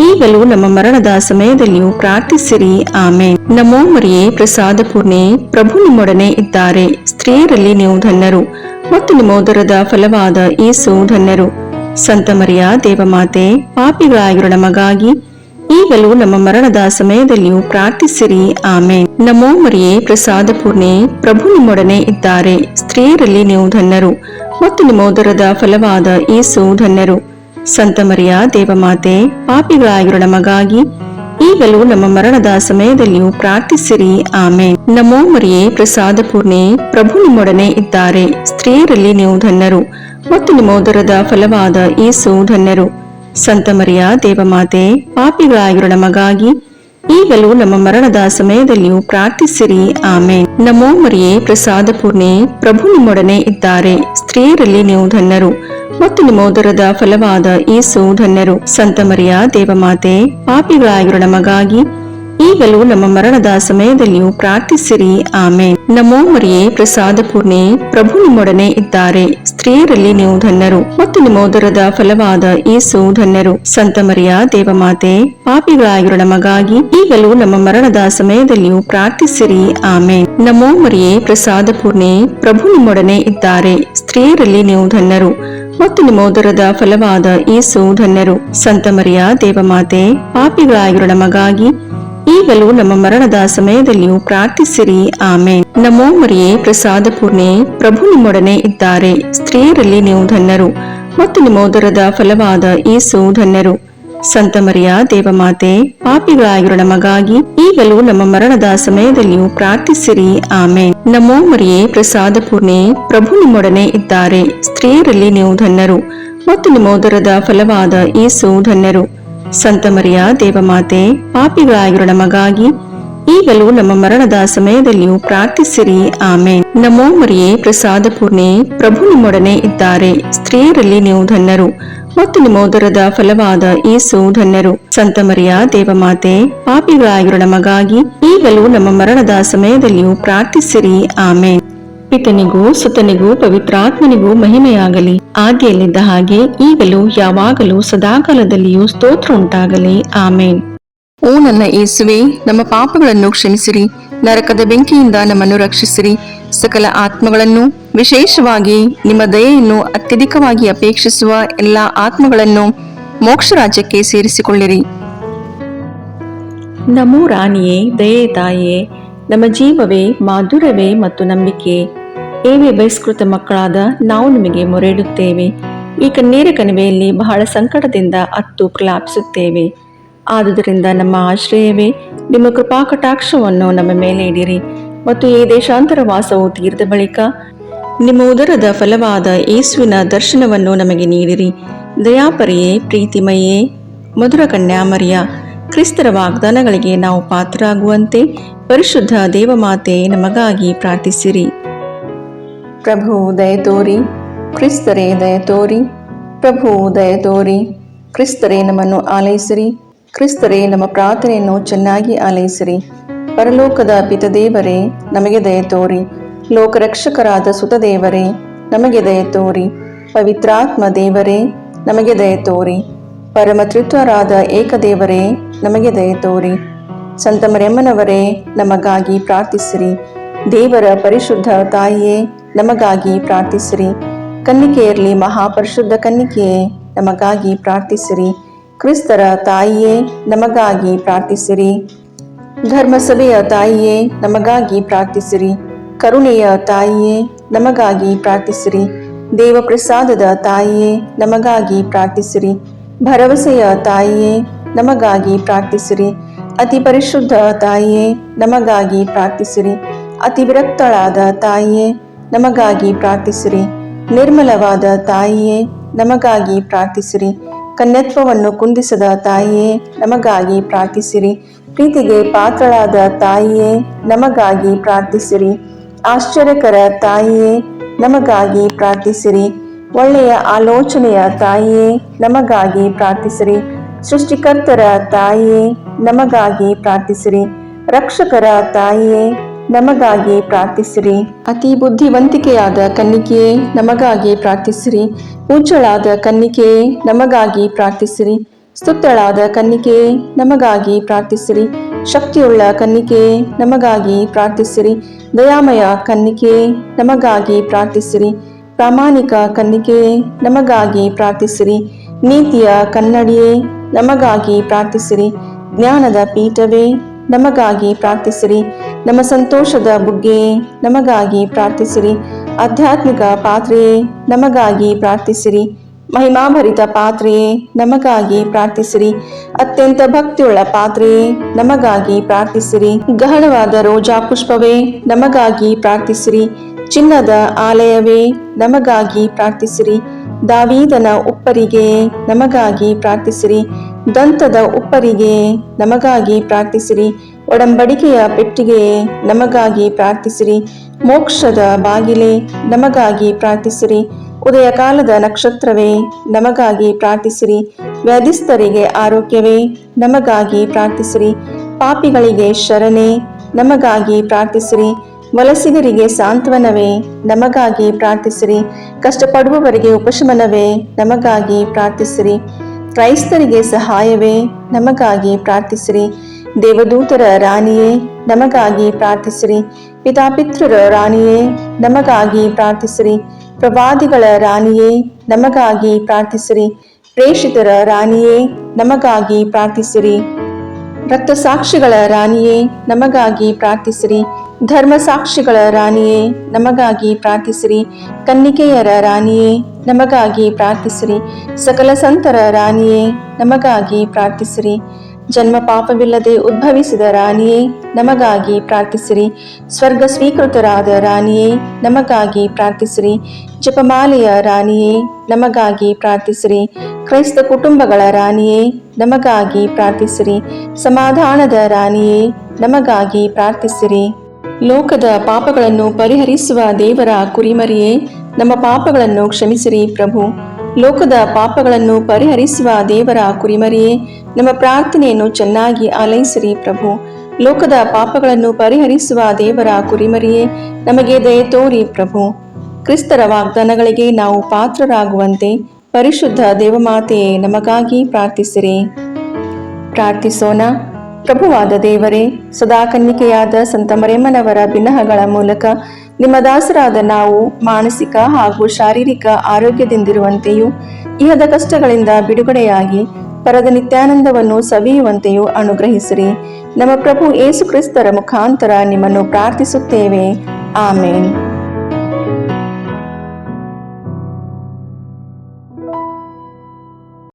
ಈಗಲೂ ನಮ್ಮ ಮರಣದ ಸಮಯದಲ್ಲಿಯೂ ಪ್ರಾರ್ಥಿಸಿರಿ. ಆಮೇನ್. ನಮೋ ಮರಿಯೇ, ಪ್ರಸಾದ ಪೂರ್ಣೆ, ಪ್ರಭು ನಿಮ್ಮೊಡನೆ ಇದ್ದಾರೆ. ಸ್ತ್ರೀಯರಲ್ಲಿ ನೀವು ಧನ್ಯರು ಮತ್ತು ನಿಮ್ಮೋದರದ ಫಲವಾದ ಯೇಸು ಧನ್ಯರು. ಸಂತ ಮರಿಯ ದೇವಮಾತೆ, ಪಾಪಿಗಳಾಗಿರೋ ನಮಗಾಗಿ ಈಗಲೂ ನಮ್ಮ ಮರಣದ ಸಮಯದಲ್ಲಿಯೂ ಪ್ರಾರ್ಥಿಸಿರಿ. ಆಮೇನ್. ನಮೋ ಮರಿಯೇ, ಪ್ರಸಾದ ಪೂರ್ಣೆ, ಪ್ರಭು ನಿಮ್ಮೊಡನೆ ಇದ್ದಾರೆ. ಸ್ತ್ರೀಯರಲ್ಲಿ ನೀವು ಧನ್ಯರು ಮತ್ತು ನಿಮ್ಮೋದರದ ಫಲವಾದ ಯೇಸು ಧನ್ಯರು. ಸಂತ ಮರಿಯ ದೇವಮಾತೆ, ಪಾಪಿಗಳಾಗಿರೋ ನಮಗಾಗಿ ಈಗಲೂ ನಮ್ಮ ಮರಣದ ಸಮಯದಲ್ಲಿಯೂ ಪ್ರಾರ್ಥಿಸಿರಿ. ಆಮೇನ್. ನಮೋ ಮರಿಯೇ, ಪ್ರಸಾದ ಪೂರ್ಣೆ, ಪ್ರಭು ನಿಮ್ಮೊಡನೆ ಇದ್ದಾರೆ. ಸ್ತ್ರೀಯರಲ್ಲಿ ನೀವು ಧನ್ಯರು ಮತ್ತು ನಿಮ್ಮೋದರದ ಫಲವಾದ ಯೇಸು ಧನ್ಯರು. ಸಂತ ಮರಿಯ ದೇವಮಾತೆ, ಪಾಪಿಗಳಾಗಿರೋ ನಮಗಾಗಿ ಈಗಲೂ ನಮ್ಮ ಮರಣದ ಸಮಯದಲ್ಲಿಯೂ ಪ್ರಾರ್ಥಿಸಿರಿ. ಆಮೇನ್. ನಮೋ ಮರಿಯೇ, ಪ್ರಸಾದ ಪೂರ್ಣೆ, ಪ್ರಭು ನಿಮ್ಮೊಡನೆ ಇದ್ದಾರೆ. ಸ್ತ್ರೀಯರಲ್ಲಿ ನೀವು ಧನ್ಯರು ಮತ್ತು ನಿಮ್ಮೋದರದ ಫಲವಾದ ಯೇಸು ಧನ್ಯರು. ಸಂತ ಮರಿಯ ದೇವಮಾತೆ, ಪಾಪಿಗಳಾಗಿರೋ ನಮಗಾಗಿ ಈಗಲೂ ನಮ್ಮ ಮರಣದ ಸಮಯದಲ್ಲಿಯೂ ಪ್ರಾರ್ಥಿಸಿರಿ. ಆಮೇನ್. ನಮೋ ಮರಿಯೇ, ಪ್ರಸಾದ ಪೂರ್ಣೆ, ಪ್ರಭು ನಿಮ್ಮೊಡನೆ ಇದ್ದಾರೆ. ಸ್ತ್ರೀಯರಲ್ಲಿ ನೀವು ಧನ್ಯರು ಮತ್ತು ನಿಮ್ಮೋದರದ ಫಲವಾದ ಯೇಸು ಧನ್ಯರು. ಸಂತ ಮರಿಯ ದೇವಮಾತೆ, ಪಾಪಿಗಳಾಗಿರೋ ನಮಗಾಗಿ ಈಗಲೂ ನಮ್ಮ ಮರಣದ ಸಮಯದಲ್ಲಿಯೂ ಪ್ರಾರ್ಥಿಸಿರಿ. ಆಮೇನ್. ನಮೋ ಮರಿಯೇ, ಪ್ರಸಾದ ಪೂರ್ಣೆ, ಪ್ರಭು ನಿಮ್ಮೊಡನೆ ಇದ್ದಾರೆ. ಸ್ತ್ರೀಯರಲ್ಲಿ ನೀವು ಧನ್ಯರು ಮತ್ತು ನಿಮ್ಮೋದರದ ಫಲವಾದ ಯೇಸು ಧನ್ಯರು. ಸಂತ ಮರಿಯ ದೇವಮಾತೆ, ಪಾಪಿಗಳಾಗಿರೋ ನಮಗಾಗಿ ಈಗಲೂ ನಮ್ಮ ಮರಣದ ಸಮಯದಲ್ಲಿಯೂ ಪ್ರಾರ್ಥಿಸಿರಿ. ಆಮೇನ್. ನಮೋ ಮರಿಯೇ, ಪ್ರಸಾದ ಪೂರ್ಣೆ, ಪ್ರಭು ನಿಮ್ಮೊಡನೆ ಇದ್ದಾರೆ. ಸ್ತ್ರೀಯರಲ್ಲಿ ನೀವು ಧನ್ಯರು ಮತ್ತು ನಿಮ್ಮ ಉದರದ ಫಲವಾದ ಯೇಸು ಧನ್ಯರು. ಸಂತ ಮರಿಯ ದೇವಮಾತೆ, ಪಾಪಿಗಳಾಗಿರೋ ನಮಗಾಗಿ ಈಗಲೂ ನಮ್ಮ ಮರಣದ ಸಮಯದಲ್ಲಿಯೂ ಪ್ರಾರ್ಥಿಸಿರಿ. ಆಮೇನ್. ನಮೋ ಮರಿಯೇ, ಪ್ರಸಾದ ಪೂರ್ಣೆ, ಪ್ರಭು ನಿಮ್ಮೊಡನೆ ಇದ್ದಾರೆ. ಸ್ತ್ರೀಯರಲ್ಲಿ ನೀವು ಧನ್ಯರು ಮತ್ತು ನಿಮ್ಮ ಉದರದ ಫಲವಾದ ಯೇಸು ಧನ್ಯರು. ಸಂತ ಮರಿಯ ದೇವಮಾತೆ, ಪಾಪಿಗಳಾಗಿರೋ ನಮಗಾಗಿ ಈಗಲೂ ನಮ್ಮ ಮರಣದ ಸಮಯದಲ್ಲಿಯೂ ಪ್ರಾರ್ಥಿಸಿರಿ. ಆಮೇನ್. ನಮೋ ಮರಿಯೇ, ಪ್ರಸಾದ ಪೂರ್ಣೆ, ಪ್ರಭು ನಿಮ್ಮೊಡನೆ ಇದ್ದಾರೆ. ಸ್ತ್ರೀಯರಲ್ಲಿ ನೀವು ಧನ್ಯರು ಮತ್ತು ನಿಮ್ಮ ಉದರದ ಫಲವಾದ ಯೇಸು ಧನ್ಯರು. ಸಂತ ಮರಿಯ ದೇವಮಾತೆ, ಪಾಪಿಗಳಾಗಿರೋ ನಮಗಾಗಿ ಈಗಲೂ ನಮ್ಮ ಮರಣದ ಸಮಯದಲ್ಲಿಯೂ ಪ್ರಾರ್ಥಿಸಿರಿ. ಆಮೇನ್. ಪಿತನಿಗೂ ಸುತನಿಗೂ ಪವಿತ್ರಾತ್ಮನಿಗೂ ಮಹಿಮೆಯಾಗಲಿ, ಆದಿಯಲ್ಲಿದ್ದ ಹಾಗೆ ಈಗಲೂ ಯಾವಾಗಲೂ ಸದಾಕಾಲದಲ್ಲಿಯೂ ಸ್ತೋತ್ರ ಉಂಟಾಗಲಿ. ಆಮೇನ್. ಓ ನನ್ನ ಯೇಸುವೆ, ನಮ್ಮ ಪಾಪಗಳನ್ನು ಕ್ಷಮಿಸಿರಿ, ನರಕದ ಬೆಂಕಿಯಿಂದ ನಮ್ಮನ್ನು ರಕ್ಷಿಸಿರಿ, ಸಕಲ ಆತ್ಮಗಳನ್ನು, ವಿಶೇಷವಾಗಿ ನಿಮ್ಮ ದಯೆಯನ್ನು ಅತ್ಯಧಿಕವಾಗಿ ಅಪೇಕ್ಷಿಸುವ ಎಲ್ಲ ಆತ್ಮಗಳನ್ನು ಮೋಕ್ಷ ರಾಜ್ಯಕ್ಕೆ ಸೇರಿಸಿಕೊಳ್ಳಿರಿ. ನಮೋ ರಾಣಿಯೇ, ದಯೆ ತಾಯಿಯೇ, ನಮ್ಮ ಜೀವವೇ, ಮಾಧುರ್ಯವೇ ಮತ್ತು ನಂಬಿಕೆ, ಏವೇ ಬಹಿಷ್ಕೃತ ಮಕ್ಕಳಾದ ನಾವು ನಿಮಗೆ ಮೊರೆಯಿಡುತ್ತೇವೆ. ಈ ಕಣ್ಣೀರ ಕಣಿವೆಯಲ್ಲಿ ಬಹಳ ಸಂಕಟದಿಂದ ಅತ್ತು ಪ್ರಲಾಪಿಸುತ್ತೇವೆ. ಆದುದರಿಂದ ನಮ್ಮ ಆಶ್ರಯವೇ, ನಿಮ್ಮ ಕೃಪಾ ಕಟಾಕ್ಷವನ್ನು ನಮ್ಮ ಮೇಲೆ ಇಡಿರಿ ಮತ್ತು ಈ ದೇಶಾಂತರ ವಾಸವು ತೀರಿದ ಬಳಿಕ ನಿಮ್ಮ ಉದರದ ಫಲವಾದ ಯೇಸುವಿನ ದರ್ಶನವನ್ನು ನಮಗೆ ನೀಡಿರಿ. ದಯಾಪರಿಯೇ, ಪ್ರೀತಿಮಯೇ, ಮಧುರ ಕನ್ಯಾಮರಿಯ, ಕ್ರಿಸ್ತರ ವಾಗ್ದಾನಗಳಿಗೆ ನಾವು ಪಾತ್ರರಾಗುವಂತೆ ಪರಿಶುದ್ಧ ದೇವಮಾತೆ ನಮಗಾಗಿ ಪ್ರಾರ್ಥಿಸಿರಿ. ಪ್ರಭು ದಯತೋರಿ, ಕ್ರಿಸ್ತರೇ ದಯತೋರಿ, ಪ್ರಭು ದಯತೋರಿ, ಕ್ರಿಸ್ತರೇ ನಮ್ಮನ್ನು ಆಲೈಸಿರಿ, ಕ್ರಿಸ್ತರೇ ನಮ್ಮ ಪ್ರಾರ್ಥನೆಯನ್ನು ಚೆನ್ನಾಗಿ ಆಲೈಸಿರಿ. ಪರಲೋಕದ ಪಿತದೇವರೇ, ನಮಗೆ ದಯತೋರಿ. ಲೋಕರಕ್ಷಕರಾದ ಸುತದೇವರೇ, ನಮಗೆ ದಯತೋರಿ. ಪವಿತ್ರಾತ್ಮ ದೇವರೇ, ನಮಗೆ ದಯತೋರಿ. ಪರಮತ್ರಿತ್ವರಾದ ಏಕದೇವರೇ, ನಮಗೆ ದಯತೋರಿ. ಸಂತ ಮರಿಯಮ್ಮನವರೇ, ನಮಗಾಗಿ ಪ್ರಾರ್ಥಿಸಿರಿ. ದೇವರ ಪರಿಶುದ್ಧ ತಾಯಿಯೇ, ನಮಗಾಗಿ ಪ್ರಾರ್ಥಿಸಿರಿ. ಕನ್ನಿಕೆಯರಲ್ಲಿ ಮಹಾಪರಿಶುದ್ಧ ಕನ್ನಿಕೆಯೇ, ನಮಗಾಗಿ ಪ್ರಾರ್ಥಿಸಿರಿ. ಕ್ರಿಸ್ತರ ತಾಯಿಯೇ, ನಮಗಾಗಿ ಪ್ರಾರ್ಥಿಸಿರಿ. ಧರ್ಮಸಭೆಯ ತಾಯಿಯೇ, ನಮಗಾಗಿ ಪ್ರಾರ್ಥಿಸಿರಿ. ಕರುಣೆಯ ತಾಯಿಯೇ, ನಮಗಾಗಿ ಪ್ರಾರ್ಥಿಸಿರಿ. ದೇವಪ್ರಸಾದದ ತಾಯಿಯೇ, ನಮಗಾಗಿ ಪ್ರಾರ್ಥಿಸಿರಿ. ಭರವಸೆಯ ತಾಯಿಯೇ, ನಮಗಾಗಿ ಪ್ರಾರ್ಥಿಸಿರಿ. ಅತಿ ಪರಿಶುದ್ಧ ತಾಯಿಯೇ, ನಮಗಾಗಿ ಪ್ರಾರ್ಥಿಸಿರಿ. ಅತಿ ವಿರಕ್ತಳಾದ ತಾಯಿಯೇ, ನಮಗಾಗಿ ಪ್ರಾರ್ಥಿಸಿರಿ. ನಿರ್ಮಲವಾದ ತಾಯಿಯೇ, ನಮಗಾಗಿ ಪ್ರಾರ್ಥಿಸಿರಿ. ಕನ್ಯತ್ವವನ್ನು ಕುಂದಿಸದ ತಾಯಿಯೇ, ನಮಗಾಗಿ ಪ್ರಾರ್ಥಿಸಿರಿ. ಪ್ರೀತಿಗೆ ಪಾತ್ರಳಾದ ತಾಯಿಯೇ, ನಮಗಾಗಿ ಪ್ರಾರ್ಥಿಸಿರಿ. ಆಶ್ಚರ್ಯಕರ ತಾಯಿಯೇ, ನಮಗಾಗಿ ಪ್ರಾರ್ಥಿಸಿರಿ. ಒಳ್ಳೆಯ ಆಲೋಚನೆಯ ತಾಯಿಯೇ, ನಮಗಾಗಿ ಪ್ರಾರ್ಥಿಸಿರಿ. ಸೃಷ್ಟಿಕರ್ತರ ತಾಯಿಯೇ, ನಮಗಾಗಿ ಪ್ರಾರ್ಥಿಸಿರಿ. ರಕ್ಷಕರ ತಾಯಿಯೇ, ನಮಗಾಗಿ ಪ್ರಾರ್ಥಿಸಿರಿ. ಅತಿ ಬುದ್ಧಿವಂತಿಕೆಯಾದ ಕನ್ನಿಕೆಯೇ, ನಮಗಾಗಿ ಪ್ರಾರ್ಥಿಸಿರಿ. ಪೂಜ್ಯಳಾದ ಕನ್ನಿಕೆಯೇ, ನಮಗಾಗಿ ಪ್ರಾರ್ಥಿಸಿರಿ. ಸ್ತುತ್ಯಳಾದ ಕನ್ನಿಕೆಯೇ, ನಮಗಾಗಿ ಪ್ರಾರ್ಥಿಸಿರಿ. ಶಕ್ತಿಯುಳ್ಳ ಕನ್ನಿಕೆಯೇ, ನಮಗಾಗಿ ಪ್ರಾರ್ಥಿಸಿರಿ. ದಯಾಮಯ ಕನ್ನಿಕೆಯೇ, ನಮಗಾಗಿ ಪ್ರಾರ್ಥಿಸಿರಿ. ಪ್ರಾಮಾಣಿಕ ಕನ್ನಿಕೆಯೇ, ನಮಗಾಗಿ ಪ್ರಾರ್ಥಿಸಿರಿ. ನೀತಿಯ ಕನ್ನಡಿಯೇ, ನಮಗಾಗಿ ಪ್ರಾರ್ಥಿಸಿರಿ. ಜ್ಞಾನದ ಪೀಠವೇ, ನಮಗಾಗಿ ಪ್ರಾರ್ಥಿಸಿರಿ. ನಮ್ಮ ಸಂತೋಷದ ಬುಗ್ಗೆಯೇ, ನಮಗಾಗಿ ಪ್ರಾರ್ಥಿಸಿರಿ. ಆಧ್ಯಾತ್ಮಿಕ ಪಾತ್ರೆಯೇ, ನಮಗಾಗಿ ಪ್ರಾರ್ಥಿಸಿರಿ. ಮಹಿಮಾಭರಿತ ಪಾತ್ರೆಯೇ, ನಮಗಾಗಿ ಪ್ರಾರ್ಥಿಸಿರಿ. ಅತ್ಯಂತ ಭಕ್ತಿಯುಳ್ಳ ಪಾತ್ರೆಯೇ, ನಮಗಾಗಿ ಪ್ರಾರ್ಥಿಸಿರಿ. ಗಹನವಾದ ರೋಜಾ ಪುಷ್ಪವೇ, ನಮಗಾಗಿ ಪ್ರಾರ್ಥಿಸಿರಿ. ಚಿನ್ನದ ಆಲಯವೇ, ನಮಗಾಗಿ ಪ್ರಾರ್ಥಿಸಿರಿ. ದಾವೀದನ ಉಪ್ಪರಿಗೆಯೇ, ನಮಗಾಗಿ ಪ್ರಾರ್ಥಿಸಿರಿ. ದಂತದ ಉಪ್ಪರಿಗೆಯೇ, ನಮಗಾಗಿ ಪ್ರಾರ್ಥಿಸಿರಿ. ಒಡಂಬಡಿಕೆಯ ಪೆಟ್ಟಿಗೆಯೇ, ನಮಗಾಗಿ ಪ್ರಾರ್ಥಿಸಿರಿ. ಮೋಕ್ಷದ ಬಾಗಿಲೇ, ನಮಗಾಗಿ ಪ್ರಾರ್ಥಿಸಿರಿ. ಉದಯ ಕಾಲದ ನಕ್ಷತ್ರವೇ, ನಮಗಾಗಿ ಪ್ರಾರ್ಥಿಸಿರಿ. ವ್ಯಾಧಿಸ್ಥರಿಗೆ ಆರೋಗ್ಯವೇ, ನಮಗಾಗಿ ಪ್ರಾರ್ಥಿಸಿರಿ. ಪಾಪಿಗಳಿಗೆ ಶರಣೆ, ನಮಗಾಗಿ ಪ್ರಾರ್ಥಿಸಿರಿ. ವಲಸಿಗರಿಗೆ ಸಾಂತ್ವನವೇ, ನಮಗಾಗಿ ಪ್ರಾರ್ಥಿಸಿರಿ. ಕಷ್ಟಪಡುವವರಿಗೆ ಉಪಶಮನವೇ, ನಮಗಾಗಿ ಪ್ರಾರ್ಥಿಸಿರಿ. ಕ್ರೈಸ್ತರಿಗೆ ಸಹಾಯವೇ, ನಮಗಾಗಿ ಪ್ರಾರ್ಥಿಸಿರಿ. ದೇವದೂತರ ರಾಣಿಯೇ, ನಮಗಾಗಿ ಪ್ರಾರ್ಥಿಸಿರಿ. ಪಿತಾಪಿತೃರ ರಾಣಿಯೇ, ನಮಗಾಗಿ ಪ್ರಾರ್ಥಿಸಿರಿ. ಪ್ರವಾದಿಗಳ ರಾಣಿಯೇ, ನಮಗಾಗಿ ಪ್ರಾರ್ಥಿಸಿರಿ. ಪ್ರೇಷಿತರ ರಾಣಿಯೇ, ನಮಗಾಗಿ ಪ್ರಾರ್ಥಿಸಿರಿ. ರಕ್ತಸಾಕ್ಷಿಗಳ ರಾಣಿಯೇ ನಮಗಾಗಿ ಪ್ರಾರ್ಥಿಸಿರಿ. ಧರ್ಮಸಾಕ್ಷಿಗಳ ರಾಣಿಯೇ ನಮಗಾಗಿ ಪ್ರಾರ್ಥಿಸಿರಿ. ಕನ್ನಿಕೆಯರ ರಾಣಿಯೇ ನಮಗಾಗಿ ಪ್ರಾರ್ಥಿಸಿರಿ. ಸಕಲ ಸಂತರ ರಾಣಿಯೇ ನಮಗಾಗಿ ಪ್ರಾರ್ಥಿಸಿರಿ. ಜನ್ಮ ಪಾಪವಿಲ್ಲದೆ ಉದ್ಭವಿಸಿದ ರಾಣಿಯೇ ನಮಗಾಗಿ ಪ್ರಾರ್ಥಿಸಿರಿ. ಸ್ವರ್ಗ ಸ್ವೀಕೃತರಾದ ರಾಣಿಯೇ ನಮಗಾಗಿ ಪ್ರಾರ್ಥಿಸಿರಿ. ಜಪಮಾಲೆಯ ರಾಣಿಯೇ ನಮಗಾಗಿ ಪ್ರಾರ್ಥಿಸಿರಿ. ಕ್ರೈಸ್ತ ಕುಟುಂಬಗಳ ರಾಣಿಯೇ ನಮಗಾಗಿ ಪ್ರಾರ್ಥಿಸಿರಿ. ಸಮಾಧಾನದ ರಾಣಿಯೇ ನಮಗಾಗಿ ಪ್ರಾರ್ಥಿಸಿರಿ. ಲೋಕದ ಪಾಪಗಳನ್ನು ಪರಿಹರಿಸುವ ದೇವರ ಕುರಿಮರಿಯೇ ನಮ್ಮ ಪಾಪಗಳನ್ನು ಕ್ಷಮಿಸಿರಿ ಪ್ರಭು. ಲೋಕದ ಪಾಪಗಳನ್ನು ಪರಿಹರಿಸುವ ದೇವರ ಕುರಿಮರಿಯೇ ನಮ್ಮ ಪ್ರಾರ್ಥನೆಯನ್ನು ಚೆನ್ನಾಗಿ ಆಲೈಸಿರಿ ಪ್ರಭು. ಲೋಕದ ಪಾಪಗಳನ್ನು ಪರಿಹರಿಸುವ ದೇವರ ಕುರಿಮರಿಯೇ ನಮಗೆ ದಯೆ ತೋರಿ ಪ್ರಭು. ಕ್ರಿಸ್ತರ ವಾಗ್ದಾನಗಳಿಗೆ ನಾವು ಪಾತ್ರರಾಗುವಂತೆ ಪರಿಶುದ್ಧ ದೇವಮಾತೆಯೇ ನಮಗಾಗಿ ಪ್ರಾರ್ಥಿಸಿರಿ. ಪ್ರಾರ್ಥಿಸೋಣ. ಪ್ರಭುವಾದ ದೇವರೇ, ಸದಾ ಕನ್ನಿಕೆಯಾದ ಸಂತ ಮರಿಯಮ್ಮನವರ ಬಿನ್ನಹಗಳ ಮೂಲಕ ನಿಮ್ಮ ದಾಸರಾದ ನಾವು ಮಾನಸಿಕ ಹಾಗೂ ಶಾರೀರಿಕ ಆರೋಗ್ಯದಿಂದಿರುವಂತೆಯೂ ಇಹದ ಕಷ್ಟಗಳಿಂದ ಬಿಡುಗಡೆಯಾಗಿ ಪರದ ನಿತ್ಯಾನಂದವನ್ನು ಸವಿಯುವಂತೆಯೂ ಅನುಗ್ರಹಿಸಿರಿ. ನಮ್ಮ ಪ್ರಭು ಯೇಸು ಕ್ರಿಸ್ತರ ಮುಖಾಂತರ ನಿಮ್ಮನ್ನು ಪ್ರಾರ್ಥಿಸುತ್ತೇವೆ. ಆಮೇನ್.